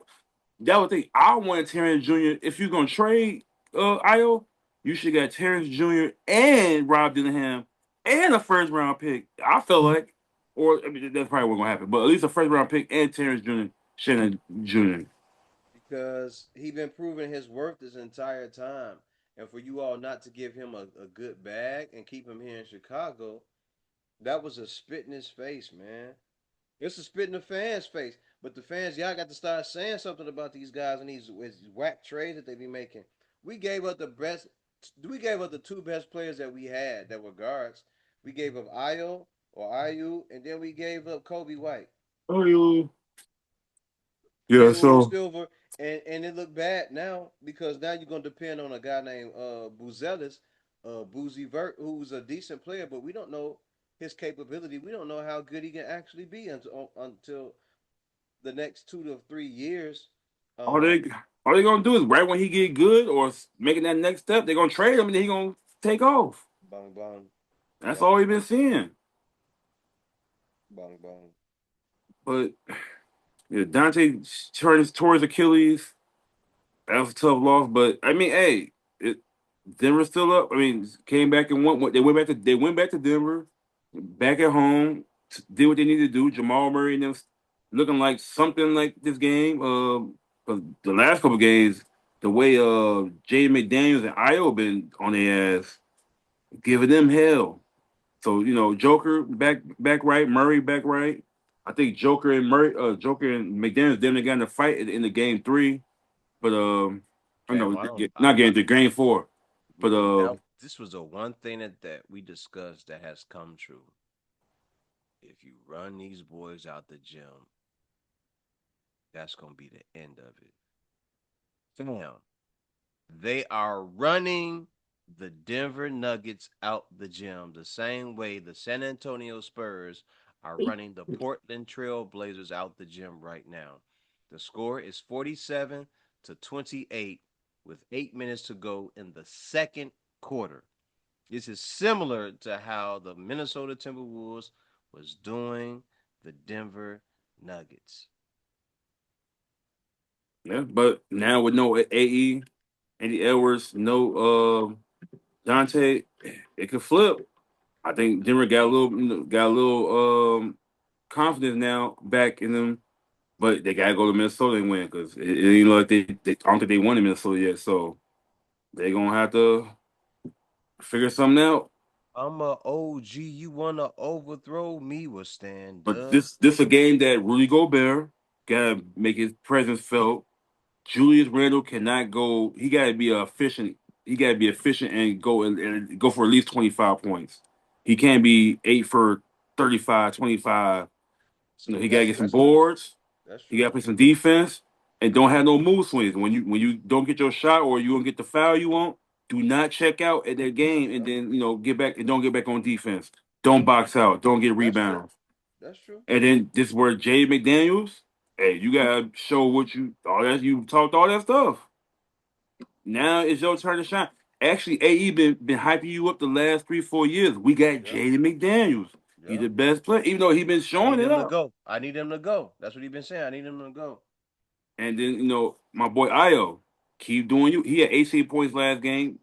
That would think I wanted Terrence Jr. If you're gonna trade Io, you should got Terrence Jr. and Rob Dillingham and a first round pick. I feel like, or I mean, that's probably what's gonna happen, but at least a first round pick and Terrence Jr. Shannon Jr. because he been proving his worth this entire time. And for you all not to give him a good bag and keep him here in Chicago, that was a spit in his face, man. It's a spit in the fans' face. But the fans, y'all got to start saying something about these guys and these whack trades that they be making. We gave up the best. We gave up the two best players that we had that were guards. We gave up Io or Iu, and then we gave up Kobe White. Oh, you. Yeah. Timberwolves So silver, and it looked bad now because now you're gonna depend on a guy named Buzelis, Boozy Vert, who's a decent player, but we don't know his capability. We don't know how good he can actually be until the next 2 to 3 years. all they Um, all they gonna do is right when he get good or making that next step, they're gonna trade him and then he gonna take off. bang bang That's bang all we've been seeing. bang bang. But yeah, Dante turned towards Achilles. That was a tough loss, but I mean, hey, it, Denver's still up. I mean, came back and won. They went back to Denver, back at home, did what they needed to do. Jamal Murray and them looking like something like this game. 'Cause the last couple games, the way Jay McDaniels and Io been on their ass, giving them hell. So Joker back right, Murray back right. I think Joker and McDaniels then they got in a fight in the game three, but I Fam, know I don't. not getting to game four, but That this was the one thing that we discussed that has come true. If you run these boys out the gym, that's gonna be the end of it. Fam, they are running the Denver Nuggets out the gym the same way the San Antonio Spurs are running the Portland Trail Blazers out the gym right now. The score is 47-28 with 8 minutes to go in the second quarter. This is similar to how the Minnesota Timberwolves was doing the Denver Nuggets. yeah, but now with no AE, Andy Edwards, no Dante, it could flip. I think Denver got a little confidence now back in them, but they gotta go to Minnesota and win because it ain't like they I don't think they won in Minnesota yet, so they gonna have to figure something out. I'm a OG. You wanna overthrow me? Well, stand But up. this a game that Rudy Gobert gotta make his presence felt. Julius Randle cannot go. He gotta be efficient. He gotta be efficient and go for at least 25 points. He can't be 8 for 35, 25. He gotta get some That's true. boards. That's He gotta true. play some defense and don't have no move swings. When you don't get your shot or you don't get the foul you want, do not check out at that game and Yeah, then get back and don't get back on defense. Don't box out. Don't get that's true. rebounds. That's true. And then this is where Jay McDaniels, hey, you gotta show what you talked all that stuff. Now it's your turn to shine. Actually, AE been hyping you up the last 3 4 years. We got Yeah, Jaden McDaniels. He's yeah. the best player, even though he been I showing need it him to up. go. I need him to go. That's what he been saying. I need him to go. And then my boy Io, keep doing you. He had 18 points last game.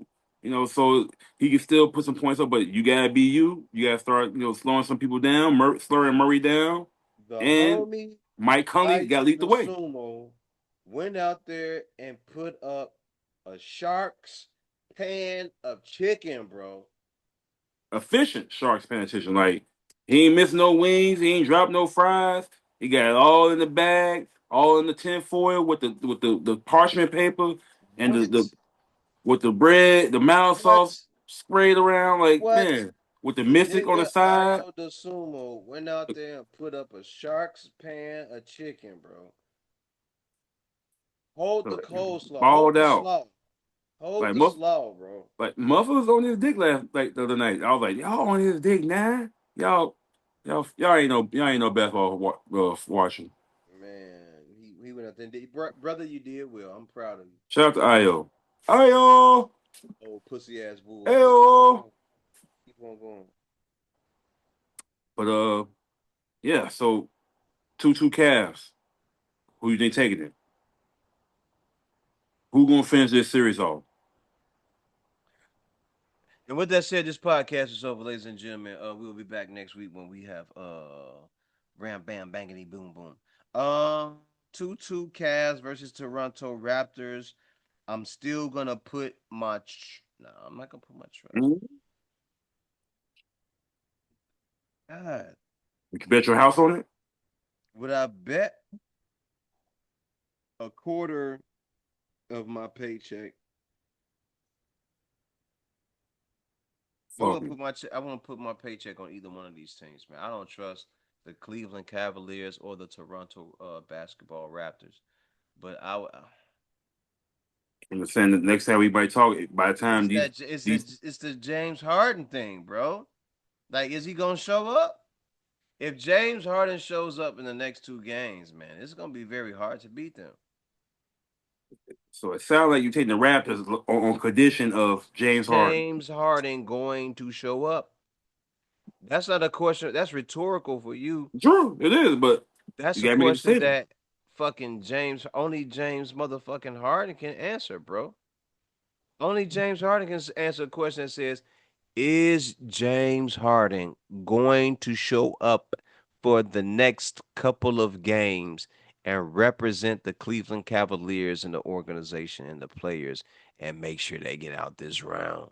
So he can still put some points up, but you gotta be you. You gotta start slowing some people down, slowing Murray down, The and homie Mike Conley got to Ayu lead the the way. Sumo went out there and put up a shark's pan of chicken, bro. Efficient Sharks penetration. Like he ain't missing no wings, he ain't dropped no fries. He got it all in the bag, all in the tin foil with the parchment paper and the What? with the bread, the mild sauce What? sprayed around. Like What? man, with the The mystic on the nigga side, Ayo the Sumo went out there and put up a shark's pan of chicken, bro. Hold the like, coleslaw. Hold balled the out. slaw. Hold Like the slaw, bro. Muffin was on his dick last like the other night. I was like, y'all on his dick now? Y'all ain't no basketball watching. Man, he went out there and did. Brother, you did well. I'm proud of you. Shout out to Io. Io. Oh, pussy ass bulls. But keep on Ayo. going. Keep on going. But yeah. So 2-2 Cavs. Who you think taking it? Who gonna finish this series off? And with that said, this podcast is over, ladies and gentlemen. We will be back next week when we have Ram Bam Bangity Boom Boom. Um 2-2 Cavs versus Toronto Raptors. I'm still gonna put my. No, I'm not gonna put my trust. Mhm. God, You can bet your house on it. would I bet a quarter of my paycheck? Fuck it. I want to put my paycheck on either one of these teams, man. I don't trust the Cleveland Cavaliers or the Toronto basketball Raptors. But I'm just saying that next time we might talk, by the time it's these that these it's the James Harden thing, bro. Like, is he gonna show up? If James Harden shows up in the next two games, man, it's gonna be very hard to beat them. so it sounds like you're taking the Raptors on condition of James Harden. James Harden going to show up? That's not a question. That's rhetorical for you. True, it is, but you That's a gotta make a question decision. that fucking only James motherfucking Harden can answer, bro. Only James Harden can answer a question that says, is James Harden going to show up for the next couple of games and represent the Cleveland Cavaliers and the organization and the players and make sure they get out this round?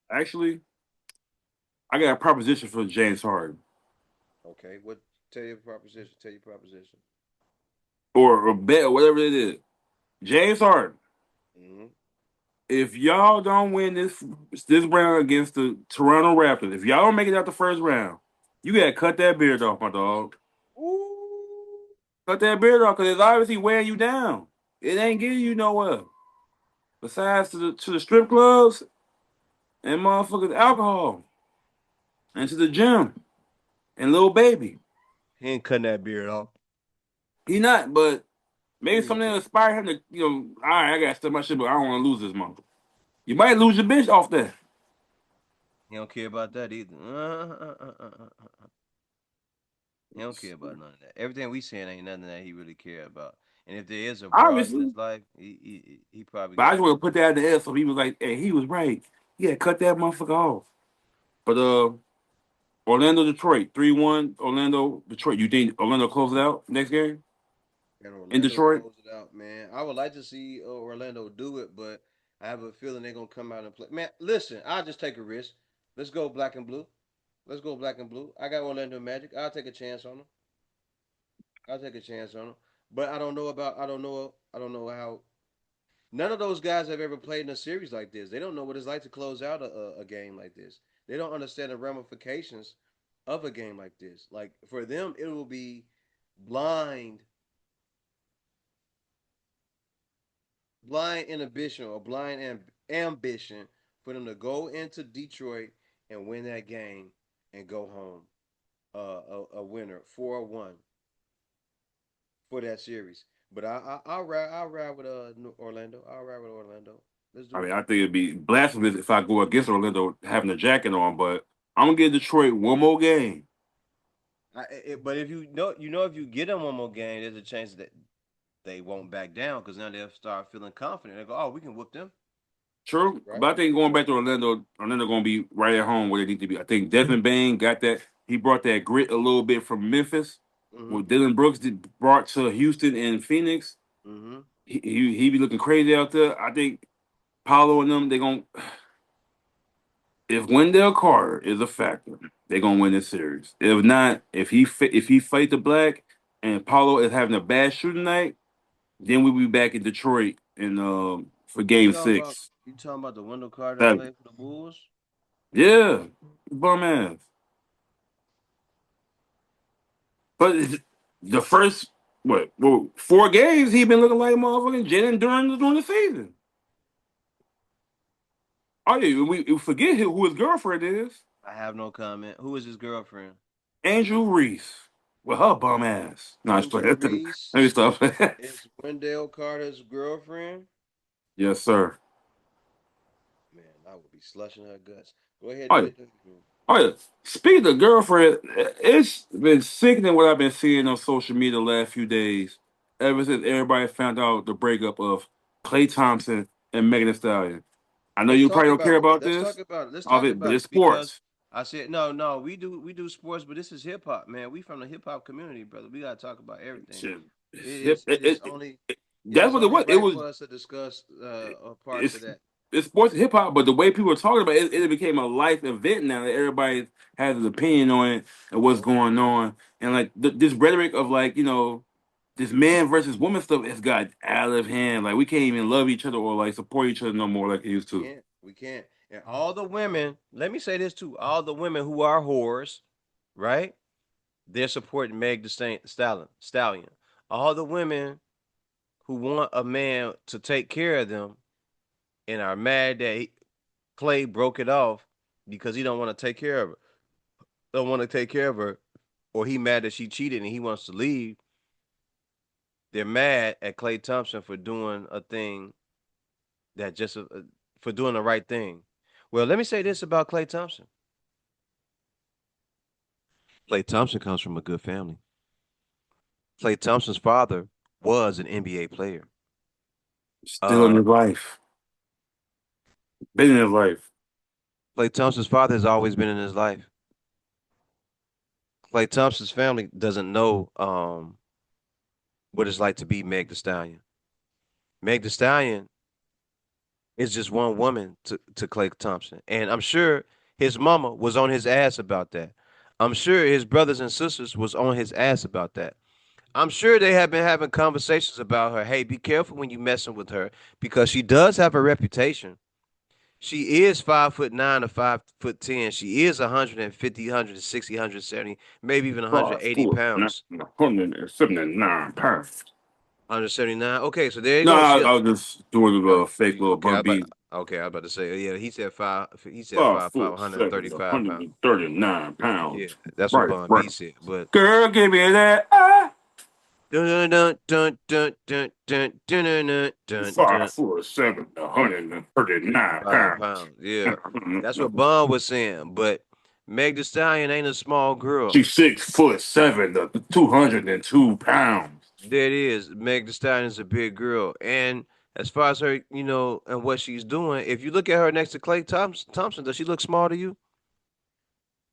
Actually, I got a proposition for James Harden, Okay, what? Tell your proposition. Tell your proposition. or bet, or whatever it is. James Harden. Mm-hmm. If y'all don't win this round against the Toronto Raptors, if y'all don't make it out the first round, you gotta cut that beard off, my dog. Ooh. Cut that beard off because it's obviously wearing you down. It ain't getting you nowhere. Besides to the strip clubs and motherfuckers alcohol and to the gym and little baby. He ain't cutting that beard off. He not, but He maybe ain't something that cut. inspire him to, all right, I gotta step my shit, but I don't want to lose this month. You might lose your bitch off that. He don't care about that either. He don't care about none of that. Everything we saying ain't nothing that he really care about. And if there is a broad in Obviously. his life, he probably But I got just one. want to put that in the air so he was like, hey, he was right. Yeah, cut that motherfucker off. But Orlando Detroit 3-1 Orlando Detroit. You think Orlando closes out next game And in Orlando Detroit? close it out, man. I would like to see Orlando do it, but I have a feeling they're gonna come out and play. Man, listen, I'll just take a risk. Let's go black and blue. Let's go black and blue. I got Orlando Magic. I'll take a chance on them. I'll take a chance on them. But I don't know how. None of those guys have ever played in a series like this. They don't know what it's like to close out a game like this. They don't understand the ramifications of a game like this. Like, for them, it will be blind blind inhibition or blind ambition for them to go into Detroit and win that game and go home a winner 4-1 for that series. But I'll ride with Orlando. I'll ride with Orlando. Let's I do mean, it. I think it'd be blasphemous if I go against Orlando having a jacket on, but I'm gonna give Detroit one more game. But if if you get them one more game, there's a chance that they won't back down because now they'll start feeling confident. They go, oh, we can whoop them, True, right? but I think going back to Orlando gonna be right at home where they need to be. I think Desmond Bain got that. He brought that grit a little bit from Memphis. Mm-hmm. What Dylan Brooks brought to Houston and Phoenix. Mm-hmm. He be looking crazy out there. I think Paolo and them they gonna if Wendell Carter is a factor, they're gonna win this series. If not, if he fight the black and Paulo is having a bad shooting night, then we'll be back in Detroit and for game six. You talking about the Wendell Carter that That, played for the Bulls? yeah, bum ass. But the first four games he been looking like motherfucking Jalen during the season. Oh yeah, we forget who his girlfriend is. I have no comment. Who is his girlfriend? Angel Reese with her bum ass. No, I just Angel playing. Reese Let me stop. is Wendell Carter's girlfriend. Yes, sir. Man, I would be slushing her guts. Go ahead, Oh do yeah. your thing. Oh yeah. Speaking of girlfriend, it's been sickening what I've been seeing on social media the last few days. Ever since everybody found out the breakup of Klay Thompson and Megan Thee Stallion. I know Let's you talk probably don't care about it. about Let's talk this, about it. Let's of talk it, but about it's it because sports. I said no. We do sports, but this is hip hop, man. We from the hip hop community, brother. We gotta talk about everything. Shit. It is only it That's is what it only was. It right was for us to discuss parts of it's that. it's sports hip hop, but the way people are talking about it, it became a life event now that everybody has an opinion on it and what's going on, and like this rhetoric of like this man versus woman stuff has got out of hand. Like we can't even love each other or like support each other no more like it used to. Can't we can't. And all the women, let me say this too, all the women who are whores, right? They're supporting Meg the Stallion. All the women who want a man to take care of them and are mad that Klay broke it off because he don't want to take care of her, don't want to take care of her, or he mad that she cheated and he wants to leave. They're mad at Klay Thompson for doing a thing that just for doing the right thing. Well, let me say this about Klay Thompson. Klay Thompson comes from a good family. Klay Thompson's father was an NBA player. Still in Uh, his life, been in his life. Klay Thompson's father has always been in his life. Klay Thompson's family doesn't know what it's like to be Meg the Stallion. Meg the Stallion is just one woman to Klay Thompson. And I'm sure his mama was on his ass about that. I'm sure his brothers and sisters was on his ass about that. I'm sure they have been having conversations about her. Hey, be careful when you messing with her because she does have a reputation. She is 5'9" or 5'10". She is 150, 160, 170, maybe even 180 pounds. 179 pounds. 179. Okay, so there you No, go. I was just doing a Uh, little fake little okay, bump beat. I was about to say, yeah, he said five. He said Five 5'5", foot seven, 135 pounds. 139 Yeah, pounds. that's what Right, Bun right. B said. But Girl, give me that. dun dun dun dun dun dun dun dun dun dun Five dun. foot seven, 139 pounds. Pounds. Yeah, that's what Bun was saying. But Meg Thee Stallion ain't a small girl. She's 6'7", 202 pounds. There it is. Meg Thee Stallion is a big girl, and as far as her, and what she's doing, if you look at her next to Thompson, does she look small to you?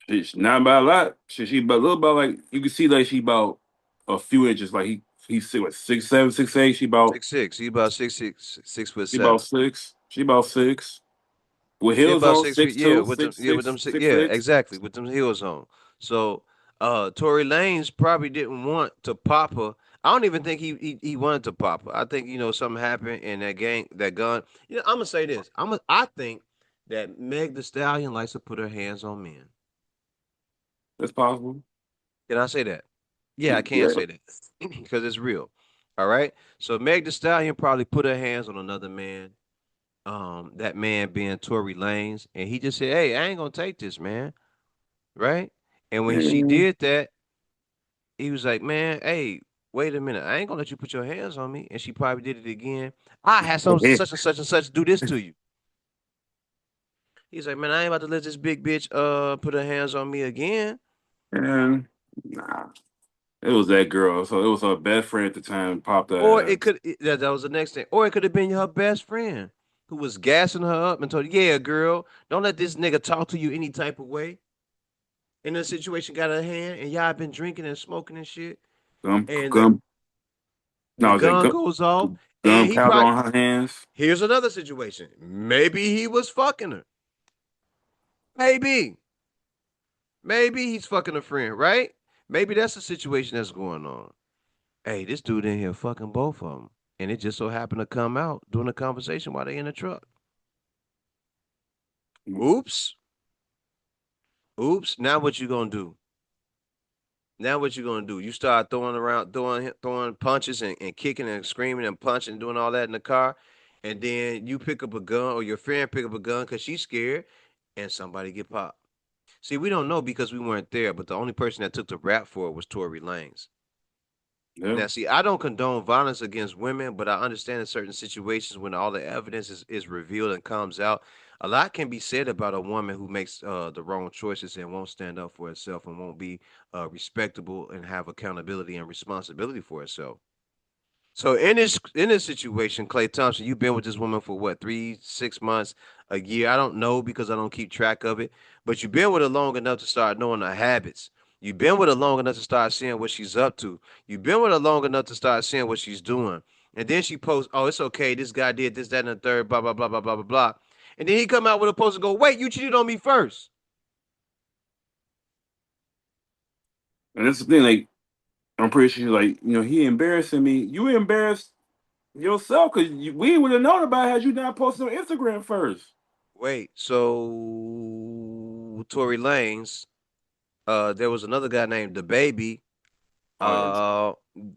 She's not by a lot. She about a little about like you can see like she about a few inches. Like he's what 6'7", 6'8". 6'6". He about 6'6", 6 foot She about 7. six. She about six. With She heels about on, 6 feet. six Yeah, two, with them. six Yeah, with six, them. six Yeah, six. exactly. With them heels on. So, Tory Lanez probably didn't want to pop her. I don't even think he wanted to pop her. I think something happened and that gun. I'm gonna say this. I think that Meg The Stallion likes to put her hands on men. That's possible. Can I say that? Yeah, I can Yeah. say that because it's real. All right. So Meg The Stallion probably put her hands on another man. That man being Tory Lanez, and he just said, "Hey, I ain't gonna take this, man." Right? And when she Mm. did that, he was like, "Man, hey, wait a minute, I ain't gonna let you put your hands on me." And she probably did it again. I had some such and such do this to you. He's like, "Man, I ain't about to let this big bitch put her hands on me again." And nah, it was that girl. So it was her best friend at the time. Popped Or her it ass. could that was the next thing. Or it could have been her best friend who was gassing her up and told her, "Yeah, girl, don't let this nigga talk to you any type of way." And the situation got out of hand, and y'all been drinking and smoking and shit, Gum, and gum. the No, was that gun goes off, and he gunpowder probably on her hands? here's another situation. Maybe he was fucking her. Maybe, maybe he's fucking a friend, right? Maybe that's the situation that's going on. Hey, this dude in here fucking both of them, and it just so happened to come out during the conversation while they in the truck. Oops, oops. Now what you gonna do? Now what you gonna do? You start throwing around, throwing punches and kicking and screaming and punching and doing all that in the car, and then you pick up a gun or your friend pick up a gun because she's scared, and somebody get popped. See, we don't know because we weren't there, but the only person that took the rap for it was Tory Lanez. Yeah. Now, see, I don't condone violence against women, but I understand in certain situations when all the evidence is revealed and comes out, a lot can be said about a woman who makes the wrong choices and won't stand up for herself and won't be respectable and have accountability and responsibility for herself. So in this situation, Klay Thompson, you've been with this woman for what, 3, 6 months, a year? I don't know because I don't keep track of it. But you've been with her long enough to start knowing her habits. You've been with her long enough to start seeing what she's up to. You've been with her long enough to start seeing what she's doing. And then she posts, "Oh, it's okay. This guy did this, that, and the third, blah, blah, blah, blah, blah, blah, blah." And then he come out with a post and go, "Wait, you cheated on me first." And that's the thing. Like, I'm pretty sure, like, he embarrassing me. You embarrassed yourself because we would have known about it had you not posted on Instagram first. Wait, so Tory Lanez, there was another guy named the Baby. Oh, Uh,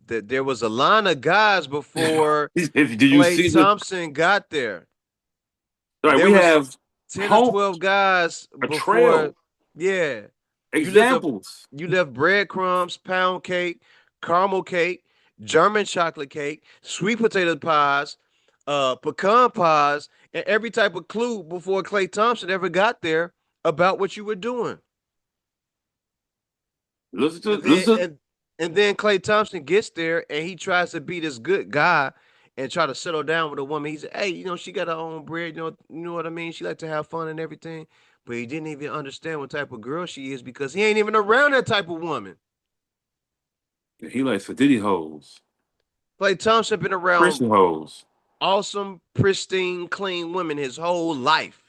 there was a line of guys before did you Klay see the? Thompson got there. Like, There we was have 10 or home 12 guys a before. trail Yeah. You left a examples. you left breadcrumbs, pound cake, caramel cake, German chocolate cake, sweet potato pies, pecan pies, and every type of clue before Klay Thompson ever got there about what you were doing. Listen to And then listen. and then Klay Thompson gets there and he tries to be this good guy and try to settle down with a woman. He said, "Hey, she got her own bread. You know what I mean? She like to have fun and everything." But he didn't even understand what type of girl she is because he ain't even around that type of woman. He likes Fiddy hoes, Klay Thompson been around Christian hoes. awesome, pristine, clean women his whole life.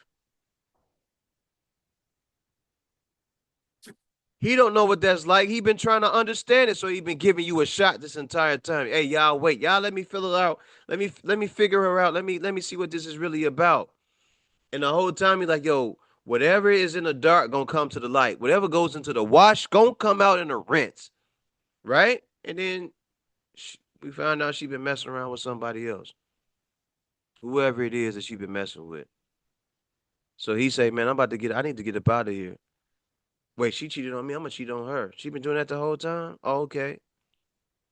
He don't know what that's like. He been trying to understand it, so he been giving you a shot this entire time. Hey, y'all, wait, y'all, let me fill it out. Let me figure her out. Let me see what this is really about. And the whole time he's like, yo, whatever is in the dark gonna come to the light. Whatever goes into the wash gonna come out in the rinse, right? And then we found out she been messing around with somebody else, whoever it is that she been messing with. So he say, man, I need to get up out of here. Wait, she cheated on me. I'm gonna cheat on her. She been doing that the whole time. Oh, okay,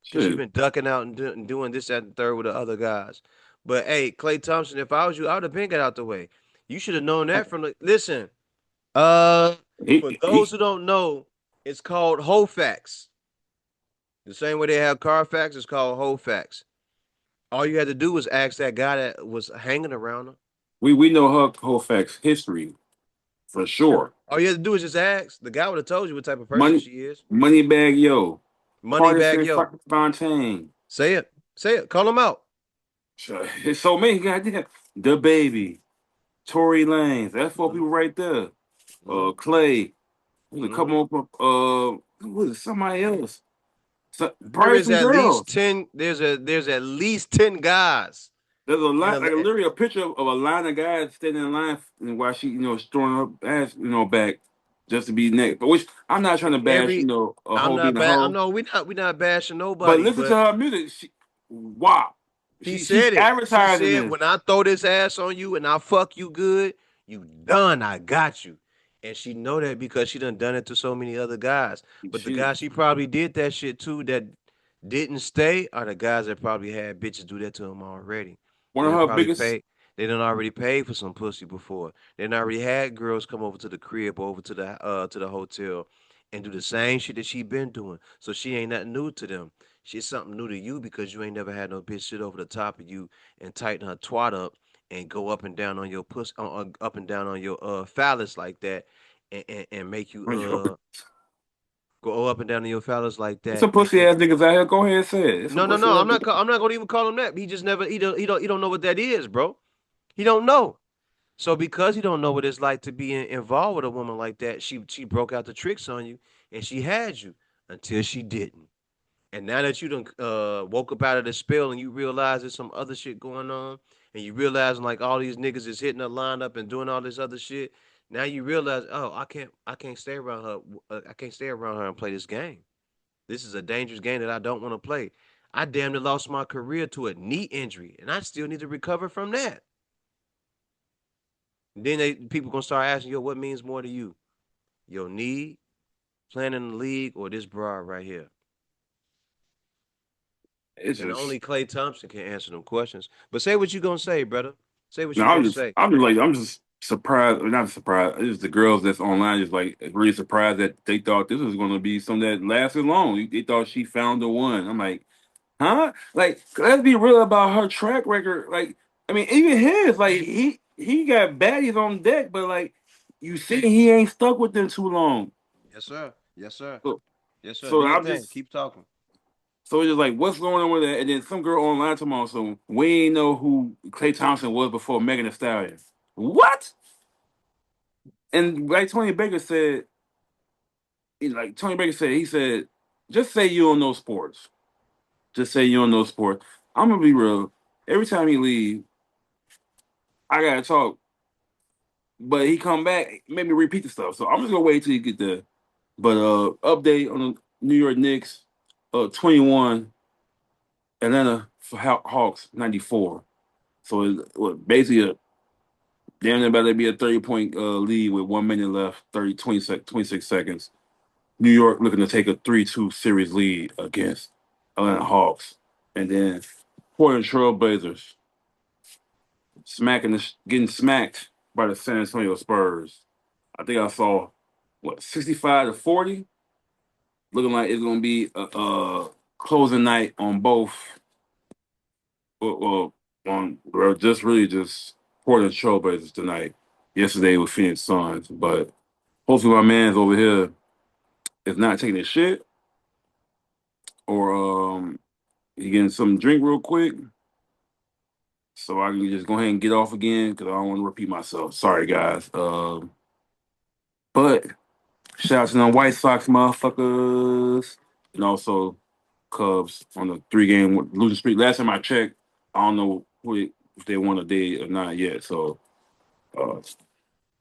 because she Shit. been ducking out and doing this, that, and the third with the other guys. But hey, Klay Thompson, if I was you, I would have been got out the way. You should have known that from the listen. Uh, for those He who don't know, it's called Hofax. The same way they have Carfax, it's called Hofax. All you had to do was ask that guy that was hanging around her. we know her whole facts history for sure. All you had to do is just ask. The guy would have told you what type of person Money, she is. money bag yo, Money bag, partisan yo. Fontaine. Say it. Say it. Call him out. It's so many goddamn. The Baby, Tory Lanez. That's four Mm-hmm. people right there. Mm-hmm. Clay. There's a Mm-hmm. couple more. Who was it? Somebody else. There Probably is some at least girls. 10. There's at least 10 guys There's a in lot, like the literally a picture of a line of guys standing in line and while she, is throwing her ass, back just to be next. But which I'm not trying to bash, every a I'm hoe not being a bad. I'm hoe. no, we not bashing But nobody, listen to but her music. Wow, he she's said it. She advertising said, this. "When I throw this ass on you and I fuck you good, you done. I got you." And she know that because she done it to so many other guys. But the She guys she probably did that shit to that didn't stay are the guys that probably had bitches do that to them already. one They of done her probably biggest. paid. They done already paid for some pussy before. They done already had girls come over to the crib, over to the hotel, and do the same shit that she been doing. So she ain't nothing new to them. She's something new to you because you ain't never had no bitch sit over the top of you and tighten her twat up and go up and down on your pussy, up and down on your phallus like that, and make you go up and down on your phallus like There's that, some pussy ass niggas out here. Go ahead and say it. It's some no, no, pussy no. ass I'm not. niggas. I'm not gonna even call him that. He just never. He don't know what that is, bro. He don't know. So because he don't know what it's like to be involved with a woman like that, she broke out the tricks on you, and she had you until she didn't. And now that you done woke up out of the spell and you realize there's some other shit going on, and you realizing like all these niggas is hitting the line up and doing all this other shit. Now you realize, oh, I can't stay around her. I can't stay around her and play this game. This is a dangerous game that I don't want to play. I damn near lost my career to a knee injury, and I still need to recover from that. And then people gonna start asking, yo, what means more to you? Your knee, playing in the league, or this broad right here? It's And just only Klay Thompson can answer them questions. But say what you gonna say, brother. Say what no. you gonna say. I'm just surprised. Or not surprised. It's the girls that's online just like really surprised that they thought this was going to be something that lasted long. They thought she found the one. I'm like, huh? Like, let's be real about her track record. Like, I mean, even his, like, he got baddies on deck, but like, you see, he ain't stuck with them too long. Yes, sir. Yes, sir. Yes, sir. So Do your I'm thing. just Keep talking. so it's just like what's going on with that? And then some girl online tomorrow, so we ain't know who Klay Thompson was before Megan Thee Stallion. What? And like Tony Baker said, he said, just say you don't know sports. Just say you don't know sports. I'm gonna be real. Every time he leave, I gotta talk. But he come back, made me repeat the stuff. So I'm just gonna wait till you get there. But update on the New York Knicks, 21, Atlanta Hawks 94. So it's basically a damn near about to be a 30-point lead with 1 minute left, 26 seconds. New York looking to take a 3-2 series lead against Atlanta Hawks. And then Portland Trail Blazers getting smacked by the San Antonio Spurs. I think I saw 65-40. Looking like it's gonna be a closing night on both. Just really just Portland Trailblazers tonight. Yesterday with Phoenix Suns, but hopefully my man's over here is not taking his shit or he getting some drink real quick, so I can just go ahead and get off again because I don't want to repeat myself. Sorry guys. But shout out to them White Sox motherfuckers and also Cubs on a 3-game losing streak. Last time I checked, I don't know if they won a day or not yet. So uh,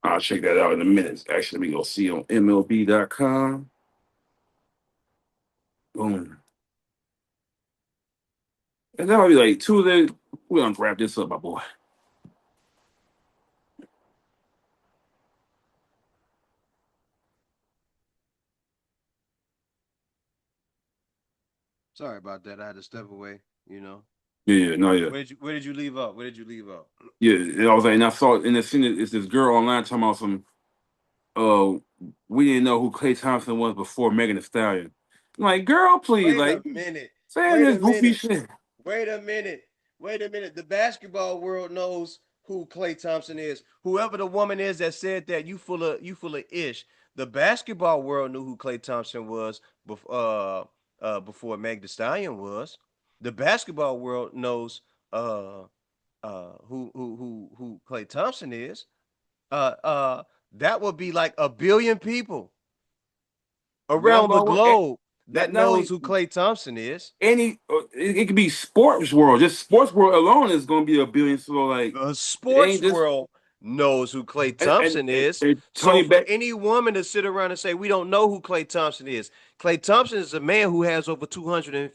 I'll check that out in a minute. Actually, let me go see on MLB.com. Boom. And that'll be like Tuesday. We're gonna wrap this up, my boy. Sorry about that. I had to step away. You know. Yeah, no, yeah. Where did you leave up? Where did you leave up? Yeah, and I was like, and I saw in the scene, it's this girl online talking about some, uh, we didn't know who Klay Thompson was before Megan Thee Stallion. I'm like, girl, please, Wait like, a minute. saying Wait this a goofy minute. shit. Wait a minute. Wait a minute. The basketball world knows who Klay Thompson is. Whoever the woman is that said that, you full of ish. The basketball world knew who Klay Thompson was before Meg Thee Stallion was. The basketball world knows who Klay Thompson is. Uh uh that would be like a billion people around the Basketball world, globe that not knows only who Klay Thompson is. it could be sports world. Just sports world alone is going to be a billion. So like, The it sports ain't just world knows who Klay and Thompson is. So Tony for Beck. any woman to sit around and say we don't know who Klay Thompson is, Klay Thompson is a man who has over 200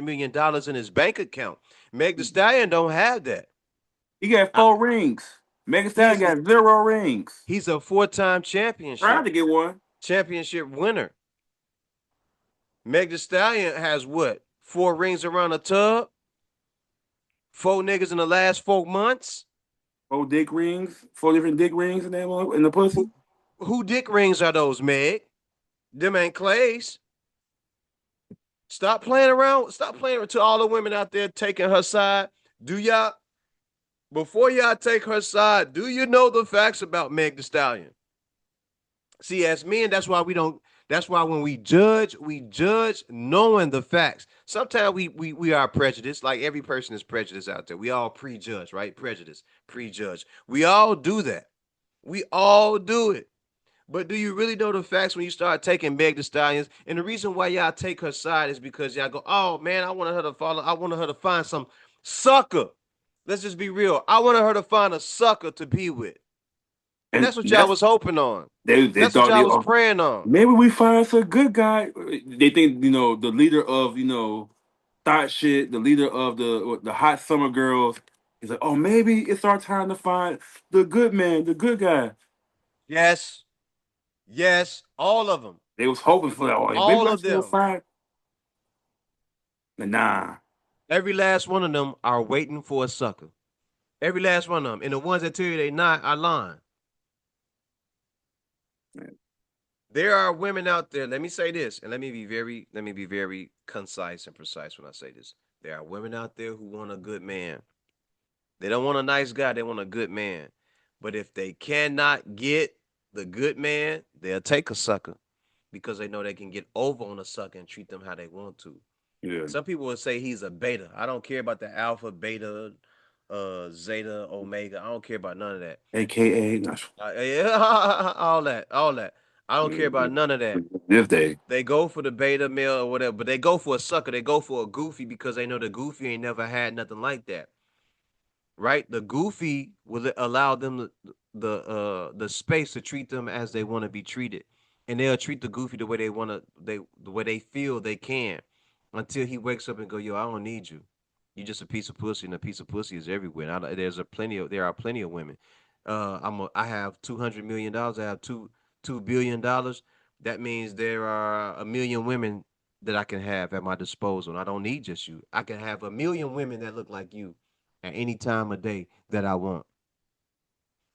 million dollars in his bank account. Meg Thee Stallion don't have that. He got I, 4 rings. Megan he Stallion is a got 0 rings. he's a four-time Proud to get one. championship winner. Meg Thee Stallion has what? Four rings around the tub. Four niggas in the last 4 months. 4 dick rings. 4 different dick rings in the pussy. Who who dick rings are those, Meg? Them ain't Clay's. Stop playing around. Stop playing to all the women out there taking her side. Do y'all, before y'all take her side, do you know the facts about Meg Thee Stallion? See, as men, that's why we don't. That's why when we judge knowing the facts. Sometimes we are prejudiced. Like every person is prejudiced out there. We all prejudge, right? Prejudice, prejudge. We all do that. We all do it. But do you really know the facts when you start taking Meg Thee Stallions? And the reason why y'all take her side is because y'all go, oh man, I wanted her to follow. I wanted her to find some sucker. Let's just be real. I wanted her to find a sucker to be with. And And that's what y'all that's was hoping on. they That's what thought y'all was praying on. maybe we find us a good guy. They think the leader of thought shit, the leader of the hot summer girls. He's like, oh, maybe it's our time to find the good man, the good guy. Yes. Yes. All of them. They was hoping for that. Oh, maybe All I of still them. find. But nah. Every last one of them are waiting for a sucker. Every last one of them. And the ones that tell you they not are lying. There are women out there. Let me say this, and let me be very concise and precise when I say this. There are women out there who want a good man. They don't want a nice guy, they want a good man. But if they cannot get the good man, they'll take a sucker. because they know they can get over on a sucker and treat them how they want to. Yeah. Some people would say he's a beta. I don't care about the alpha, beta, zeta, omega. I don't care about none of that. AKA, not Yeah, all that. I don't care about none of that. this day. They go for the beta male or whatever, but they go for a sucker. They go for a goofy because they know the goofy ain't never had nothing like that, right? The goofy will allow them the space to treat them as they want to be treated, and they'll treat the goofy the way they want to, the way they feel they can, until he wakes up and go, yo, I don't need you. You just a piece of pussy, and a piece of pussy is everywhere. And there are plenty of women. I have $200 million. I have $2 billion. That means there are a million women that I can have at my disposal. And I don't need just you. I can have a million women that look like you at any time of day that I want.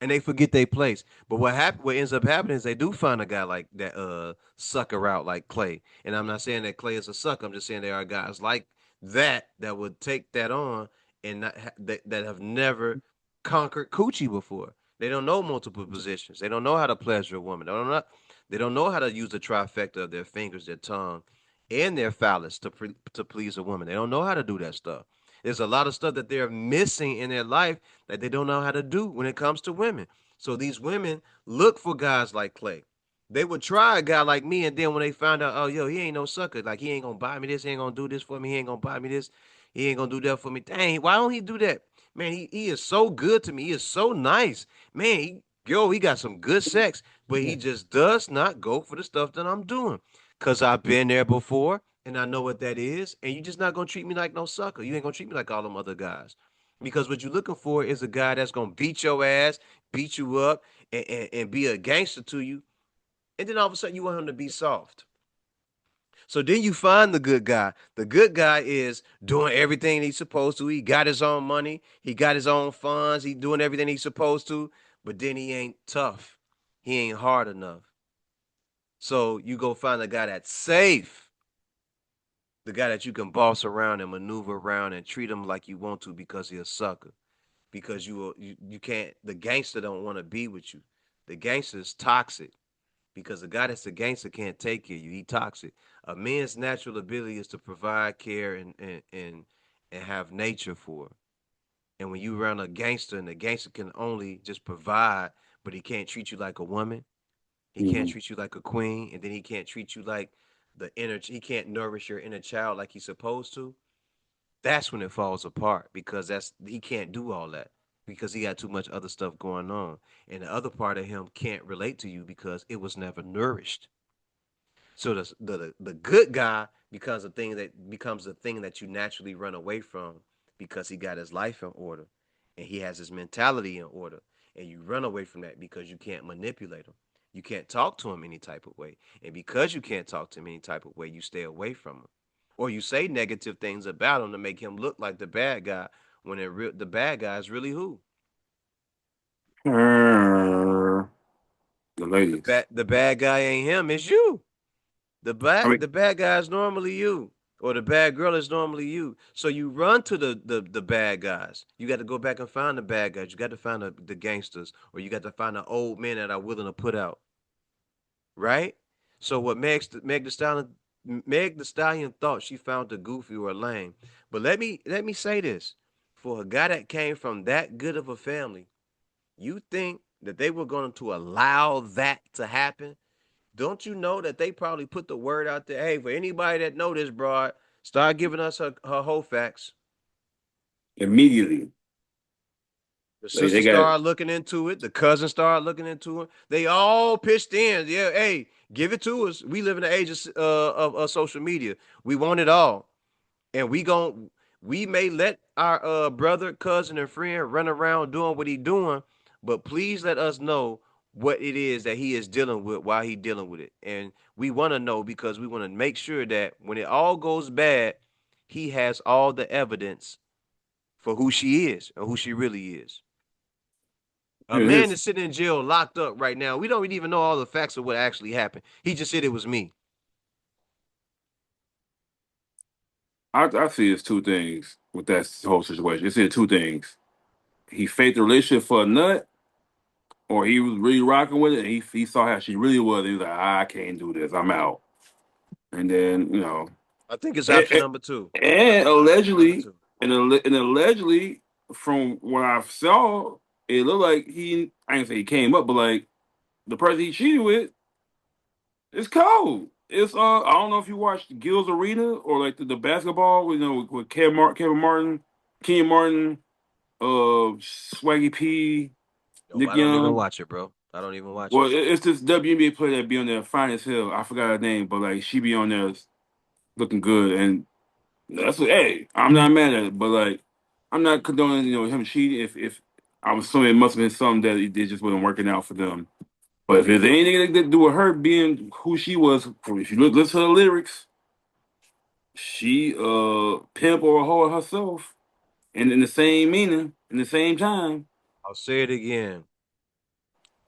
And they forget their place. But what ends up happening is they do find a guy like that sucker out like Klay. And I'm not saying that Klay is a sucker. I'm just saying there are guys like that would take that on and that have never conquered coochie before. They don't know multiple positions. They don't know how to pleasure a woman. They don't know how to use the trifecta of their fingers, their tongue, and their phallus to please a woman. They don't know how to do that stuff. There's a lot of stuff that they're missing in their life that they don't know how to do when it comes to women. So these women look for guys like Klay. They would try a guy like me, and then when they found out, oh, yo, he ain't no sucker. Like, he ain't gonna buy me this, he ain't gonna do this for me, he ain't gonna buy me this, he ain't gonna do that for me. Dang, why don't he do that? Man, he is so good to me. He is so nice. Man, he got some good sex, but he just does not go for the stuff that I'm doing. Cause I've been there before and I know what that is. And you just not gonna treat me like no sucker. You ain't gonna treat me like all them other guys. Because what you're looking for is a guy that's gonna beat your ass, beat you up, and be a gangster to you. And then all of a sudden you want him to be soft. So then you find the good guy. The good guy is doing everything he's supposed to. He got his own money. He got his own funds. He doing everything he's supposed to. But then he ain't tough. He ain't hard enough. So you go find a guy that's safe, the guy that you can boss around and maneuver around and treat him like you want to because he's a sucker. Because you can't. The gangster don't want to be with you. The gangster is toxic because the guy that's a gangster can't take care of you. He toxic. A man's natural ability is to provide care and have nature for. And when you around a gangster and the gangster can only just provide, but he can't treat you like a woman, he can't Mm-hmm. treat you like a queen, and then he can't treat you like he can't nourish your inner child like he's supposed to. That's when it falls apart because that's he can't do all that because he got too much other stuff going on. And the other part of him can't relate to you because it was never nourished. So the good guy becomes the thing that you naturally run away from because he got his life in order and he has his mentality in order. And you run away from that because you can't manipulate him. You can't talk to him any type of way. And because you can't talk to him any type of way, you stay away from him. Or you say negative things about him to make him look like the bad guy when the bad guy is really who? The ladies. The bad guy ain't him, it's you. I mean, The bad guy is normally you, or the bad girl is normally you. So you run to the bad guys. You got to go back and find the bad guys. You got to find the gangsters, or you got to find the old men that are willing to put out, right? So what Meg the Stallion thought she found the goofy or lame, but let me say this: for a guy that came from that good of a family, you think that they were going to allow that to happen? Don't you know that they probably put the word out there? Hey, for anybody that know this broad, start giving us her whole facts. immediately. The They sister got started looking into it. The cousin started looking into it. They all pitched in. Yeah, hey, give it to us. We live in the age of social media. We want it all, and we may let our brother, cousin, and friend run around doing what he doing, but please let us know what it is that he is dealing with while he dealing with it. And we want to know because we want to make sure that when it all goes bad, he has all the evidence for who she is and who she really is. A man his. is sitting in jail locked up right now. We don't even know all the facts of what actually happened. He just said it was me. I see it's two things with that whole situation. It's in two things. He faked the relationship for a nut, or he was really rocking with it. And he saw how she really was. He was like, I can't do this. I'm out. And then I think it's and, option number two. I and think it's option number allegedly, two. and allegedly, from what I saw, it looked like he. I ain't say he came up, but like the person he cheated with is cold. It's I don't know if you watched Gil's Arena or like the basketball, with Kevin Martin, Kenyon Martin, Swaggy P, Nope, Nick I don't even Young. watch it, bro. I don't even watch Well, it. it's this WNBA player that be on there, fine as hell. I forgot her name, but like she be on there looking good, and that's what. Hey, I'm not mad at it, but like I'm not condoning him cheating. If I'm assuming it must have been something that it just wasn't working out for them. But if there's anything that do with her being who she was, if you listen to the lyrics, she pimp or a hoe herself, and in the same meaning, in the same time. I'll say it again.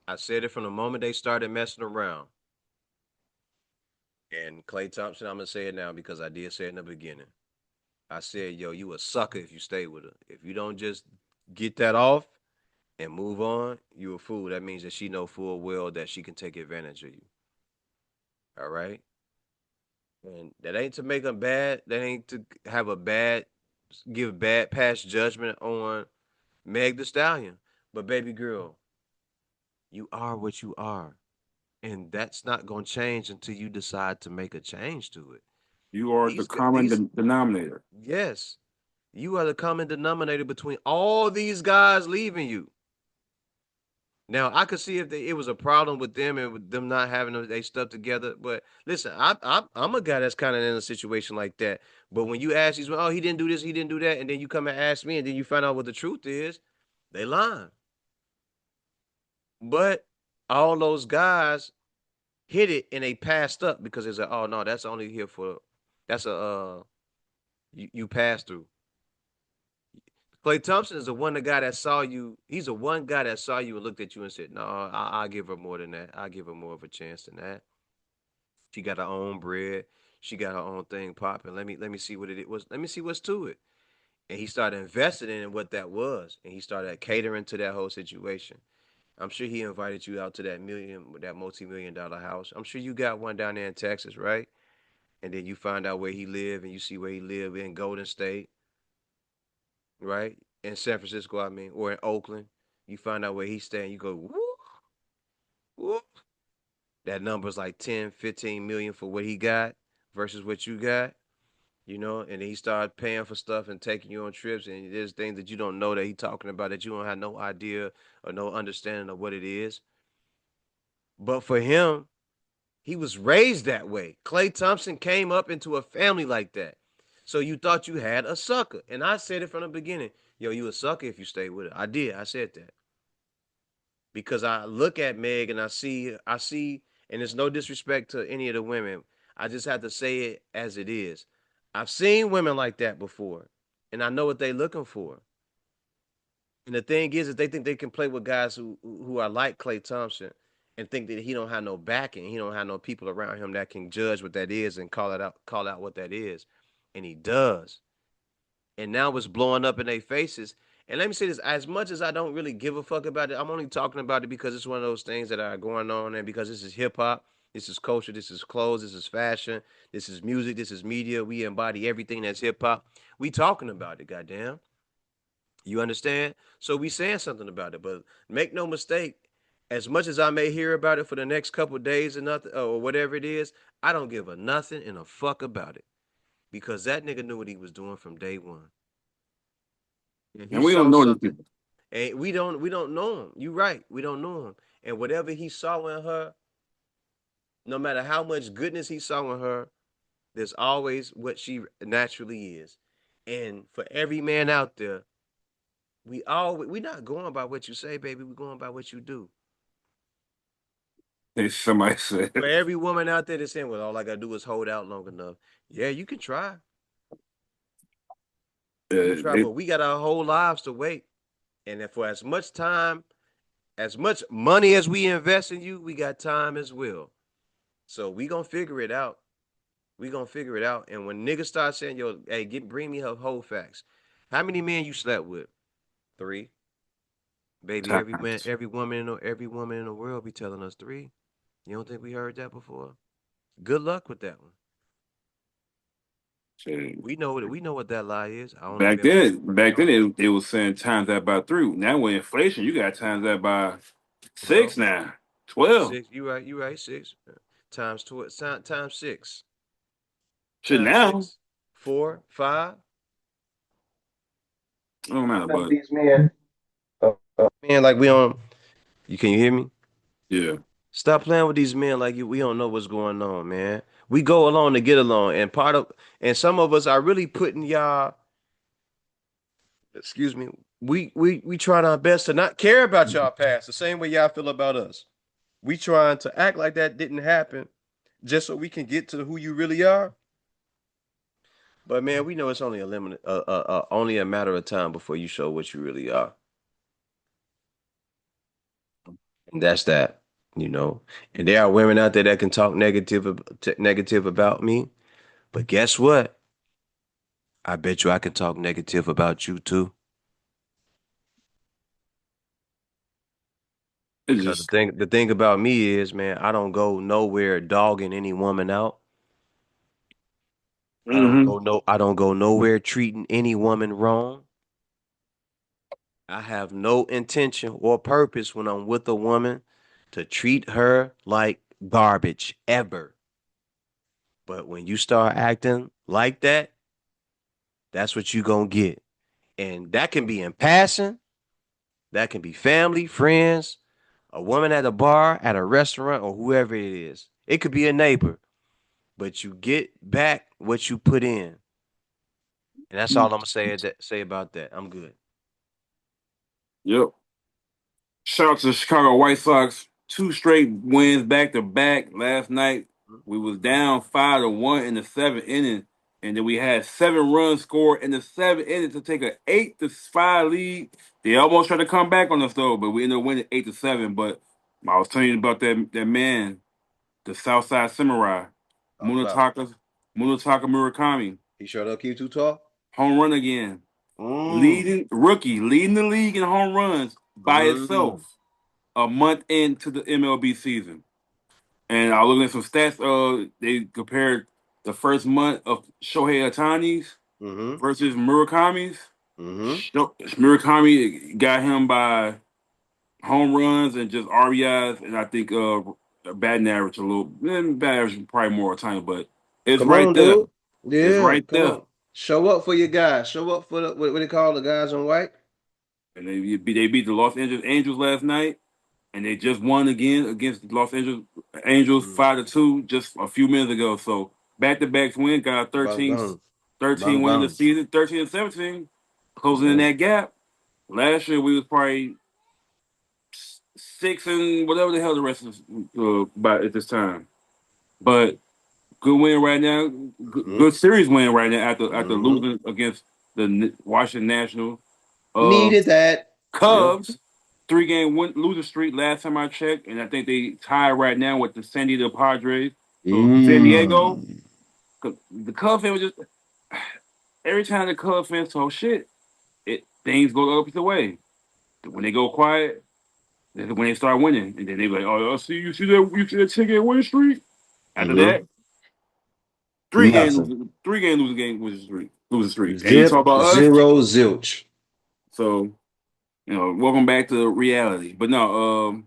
I said it from the moment they started messing around. And Klay Thompson, I'm gonna say it now because I did say it in the beginning. I said, yo, you a sucker if you stay with her. If you don't just get that off and move on, you a fool. That means that she know full well that she can take advantage of you. All right? And that ain't to make them bad. That ain't to have a bad, give bad past judgment on Meg the Stallion. But baby girl, you are what you are. And that's not gonna change until you decide to make a change to it. You are the common These denominator. yes, you are the common denominator between all these guys leaving you. Now I could see if it was a problem with them and with them not having their stuff together. But listen, I'm a guy that's kind of in a situation like that. But when you ask these, oh, he didn't do this, he didn't do that, and then you come and ask me, and then you find out what the truth is, they lying. But all those guys hit it and they passed up because it's like, oh no, that's only here for that's a you pass through. Klay Thompson is the one the guy that saw you. He's the one guy that saw you and looked at you and said, "No, I'll give her more than that. I'll give her more of a chance than that. She got her own bread. She got her own thing popping. Let me see what it was. Let me see what's to it." And he started investing in what that was, and he started catering to that whole situation. I'm sure he invited you out to that multi-million-dollar house. I'm sure you got one down there in Texas, right? And then you find out where he lived, and you see where he lived in Golden State, right? In San Francisco, I mean, or in Oakland. You find out where he's staying. You go, whoop, whoop. That number's like 10, 15 million for what he got versus what you got, and then he started paying for stuff and taking you on trips. And there's things that you don't know that he's talking about that you don't have no idea or no understanding of what it is. But for him, he was raised that way. Klay Thompson came up into a family like that. So you thought you had a sucker. And I said it from the beginning. Yo, you a sucker if you stay with her. I did. I said that. Because I look at Meg and I see, and it's no disrespect to any of the women. I just have to say it as it is. I've seen women like that before, and I know what they're looking for. And the thing is that they think they can play with guys who are like Klay Thompson and think that he don't have no backing, he don't have no people around him that can judge what that is and call out what that is. And he does. And now it's blowing up in their faces. And let me say this: as much as I don't really give a fuck about it, I'm only talking about it because it's one of those things that are going on, and because this is hip hop, this is culture, this is clothes, this is fashion, this is music, this is media. We embody everything that's hip hop. We talking about it, goddamn. You understand? So we saying something about it. But make no mistake, as much as I may hear about it for the next couple of days or nothing or whatever it is, I don't give a nothing and a fuck about it because that nigga knew what he was doing from day one. And he And we don't saw know these something, people. and we don't know him. You right, we don't know him. And whatever he saw in her, no matter how much goodness he saw in her, there's always what she naturally is. And for every man out there, we not going by what you say, baby. We're going by what you do. Somebody said, For every woman out there that's saying, "Well, all I gotta do is hold out long enough," yeah, you can try. You can try, it, but we got our whole lives to wait. And if for as much time, as much money as we invest in you, we got time as well. So we gonna figure it out. We gonna figure it out. And when niggas start saying, "Yo, bring me her whole facts," how many men you slept with? 3. Baby, Times. every woman in the world be telling us three. You don't think we heard that before? Good luck with that one. Shit. We know what that lie is. I don't know if Back then y'all. it was saying times that by three. Now with inflation, you got times that by 12. six now, 12. Six. You right. Six. Times times six. Shit Times now, six. 4, 5. it don't matter, Playing with but these men. Man, like we don't. You can you hear me? yeah. Stop playing with these men like you. We don't know what's going on, man. We go along to get along, and some of us are really putting y'all. Excuse me. We trying our best to not care about y'all past the same way y'all feel about us. We trying to act like that didn't happen just so we can get to who you really are. But man, we know it's only only a matter of time before you show what you really are, and that's that. You know, and there are women out there that can talk negative about me. But guess what? I bet you I can talk negative about you too. It's Because just the thing about me is, man, I don't go nowhere dogging any woman out. hmm I don't go nowhere treating any woman wrong. I have no intention or purpose when I'm with a woman to treat her like garbage ever. But when you start acting like that, that's what you gonna get. And that can be in passing, that can be family, friends, a woman at a bar, at a restaurant, or whoever it is. It could be a neighbor, but you get back what you put in. And that's all I'm gonna say about that. I'm good. yep. Shout out to the Chicago White Sox. Two straight wins back to back. Last night we was down 5-1 in the seventh inning, and then we had 7 runs scored in the seventh inning to take an 8-5 lead. They almost tried to come back on us though, but we ended up winning 8-7. But I was telling you about that man, the Southside Samurai, Talk about. Munataka Munataka Murakami, He showed up. Keep too tall. home run again, Mm. leading the league in home runs by Mm. itself a month into the MLB season. And I was looking at some stats. They compared the first month of Shohei Otani's Mm-hmm. versus Murakami's. Mm-hmm. Murakami got him by home runs and just RBIs, and I think batting average a little. Batting average probably more Otani, but it's Come right on, there. dude. It's Yeah, right come there. on. Show up for your guys. Show up for what they call the guys on white. And they beat the Los Angeles Angels last night, and they just won again against the Los Angeles Angels Mm. 5-2 just a few minutes ago. So back to back win, got Bang bang. 13 Bang win in the bang. season, 13 and 17, closing in Mm-hmm. that gap. Last year we was probably six and whatever the hell the rest is by at this time. But good win right now, Mm-hmm. good series win right now after Mm-hmm. losing against the Washington Nationals. Uh, Needed that. Yeah. Cubs, 3 game losing streak last time I checked, and I think they tied right now with the San Diego Padres. So San Diego, Mm. the Cubs fan was just every time the Cubs fans talk shit, things go up the way. When they go quiet, then when they start winning, and then they be like, "Oh, you see that 10 game win streak." After Mm-hmm. that, three game Nothing. losing, 3 game losing streak, and you talk Zip. about us. Zero. Zilch. So welcome back to reality. But no,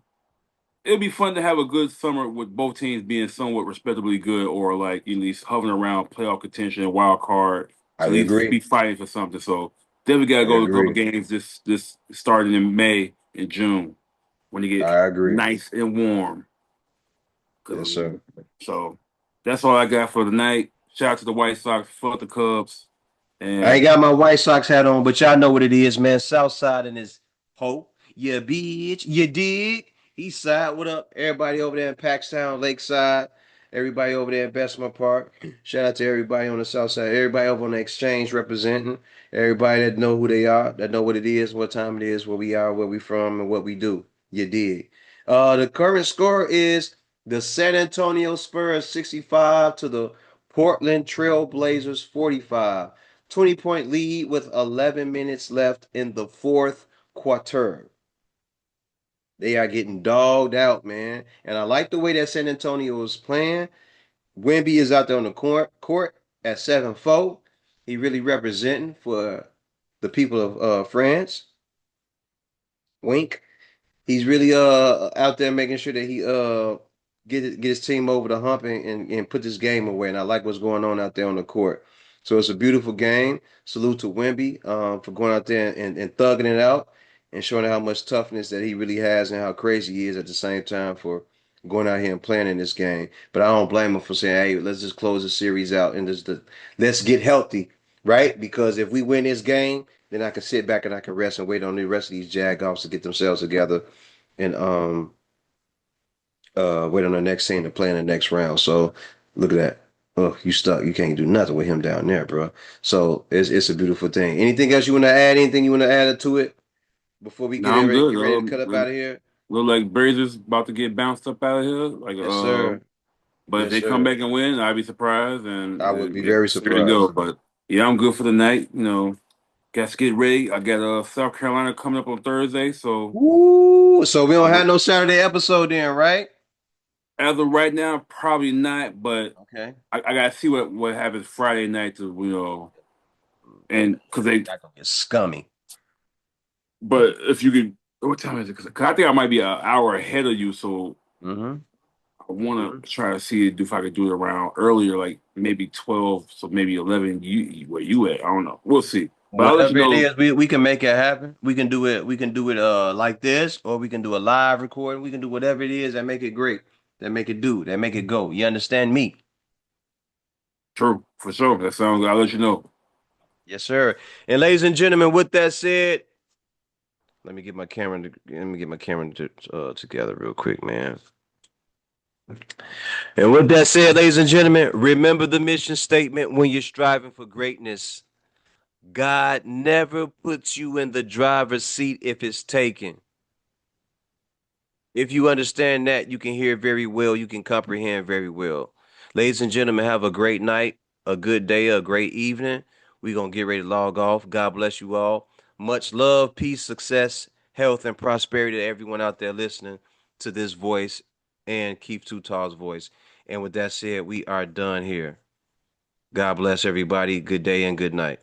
it'll be fun to have a good summer with both teams being somewhat respectably good or like at least hovering around playoff contention, wild card, I to at least agree. be fighting for something. So then we gotta I go to a couple agree. games this starting in May and June when they get I agree. nice and warm. Yes, 'Cause- sir. So that's all I got for tonight. Shout out to the White Sox, fuck the Cubs, I ain't and got my White Sox hat on, but y'all know what it is, man. Southside in his hoe. Yeah, bitch. You dig? East side, what up? Everybody over there in Paxtown, Lakeside. Everybody over there in Bessemer Park. Shout out to everybody on the south side. Everybody over on the exchange representing. Everybody that know who they are, that know what it is, what time it is, where we are, where we from, and what we do. You dig? The current score is the San Antonio Spurs 65 to the Portland Trail Blazers 45. 20-point lead with 11 minutes left in the fourth quarter. They are getting dogged out, man. And I like the way that San Antonio is playing. Wemby is out there on the court at 7'4". He really representing for the people of France. Wink. He's really out there making sure that he get his team over the hump and put this game away. And I like what's going on out there on the court. So it's a beautiful game. Salute to Wemby for going out there and thugging it out and showing how much toughness that he really has and how crazy he is at the same time for going out here and playing in this game. But I don't blame him for saying, "Hey, let's just close the series out and let's get healthy, right? Because if we win this game, then I can sit back and I can rest and wait on the rest of these Jagoffs to get themselves together and wait on the next team to play in the next round." So look at that. Oh, you stuck. You can't do nothing with him down there, bro. So it's a beautiful thing. Anything else you want to add? Anything you want to add to it before we Now I'm good. get ready to cut up out of here? Look like Brazers about to get bounced up out of here. Like Yes, sir. but if Yes, they come sir. back and win, I'd be surprised. I would And be yeah, very there you go. surprised. But yeah, I'm good for the night. Got to get ready. I got South Carolina coming up on Thursday. So Woo! So we don't uh, have no Saturday episode then, right? as of right now, probably not. But Okay. I gotta see what happens Friday night to and because they. That gonna get scummy. But if you could, what time is it? Because I think I might be an hour ahead of you. So Mm-hmm. I want to try to see if I could do it around earlier, like maybe 12, so maybe 11. Where you at? I don't know. We'll see. But I'll let you Whatever it know. is, we can make it happen. We can do it. We can do it like this, or we can do a live recording. We can do whatever it is that make it great, that make it do, that make it go. You understand me? True, for sure. That sounds good. I'll let you know. Yes, sir. And ladies and gentlemen, with that said, let me get my camera together real quick, man. And with that said, ladies and gentlemen, remember the mission statement when you're striving for greatness. God never puts you in the driver's seat if it's taken. If you understand that, you can hear very well, you can comprehend very well. Ladies and gentlemen, have a great night, a good day, a great evening. We're going to get ready to log off. God bless you all. Much love, peace, success, health, and prosperity to everyone out there listening to this voice and Keep Too Tall's voice. And with that said, we are done here. God bless everybody. Good day and good night.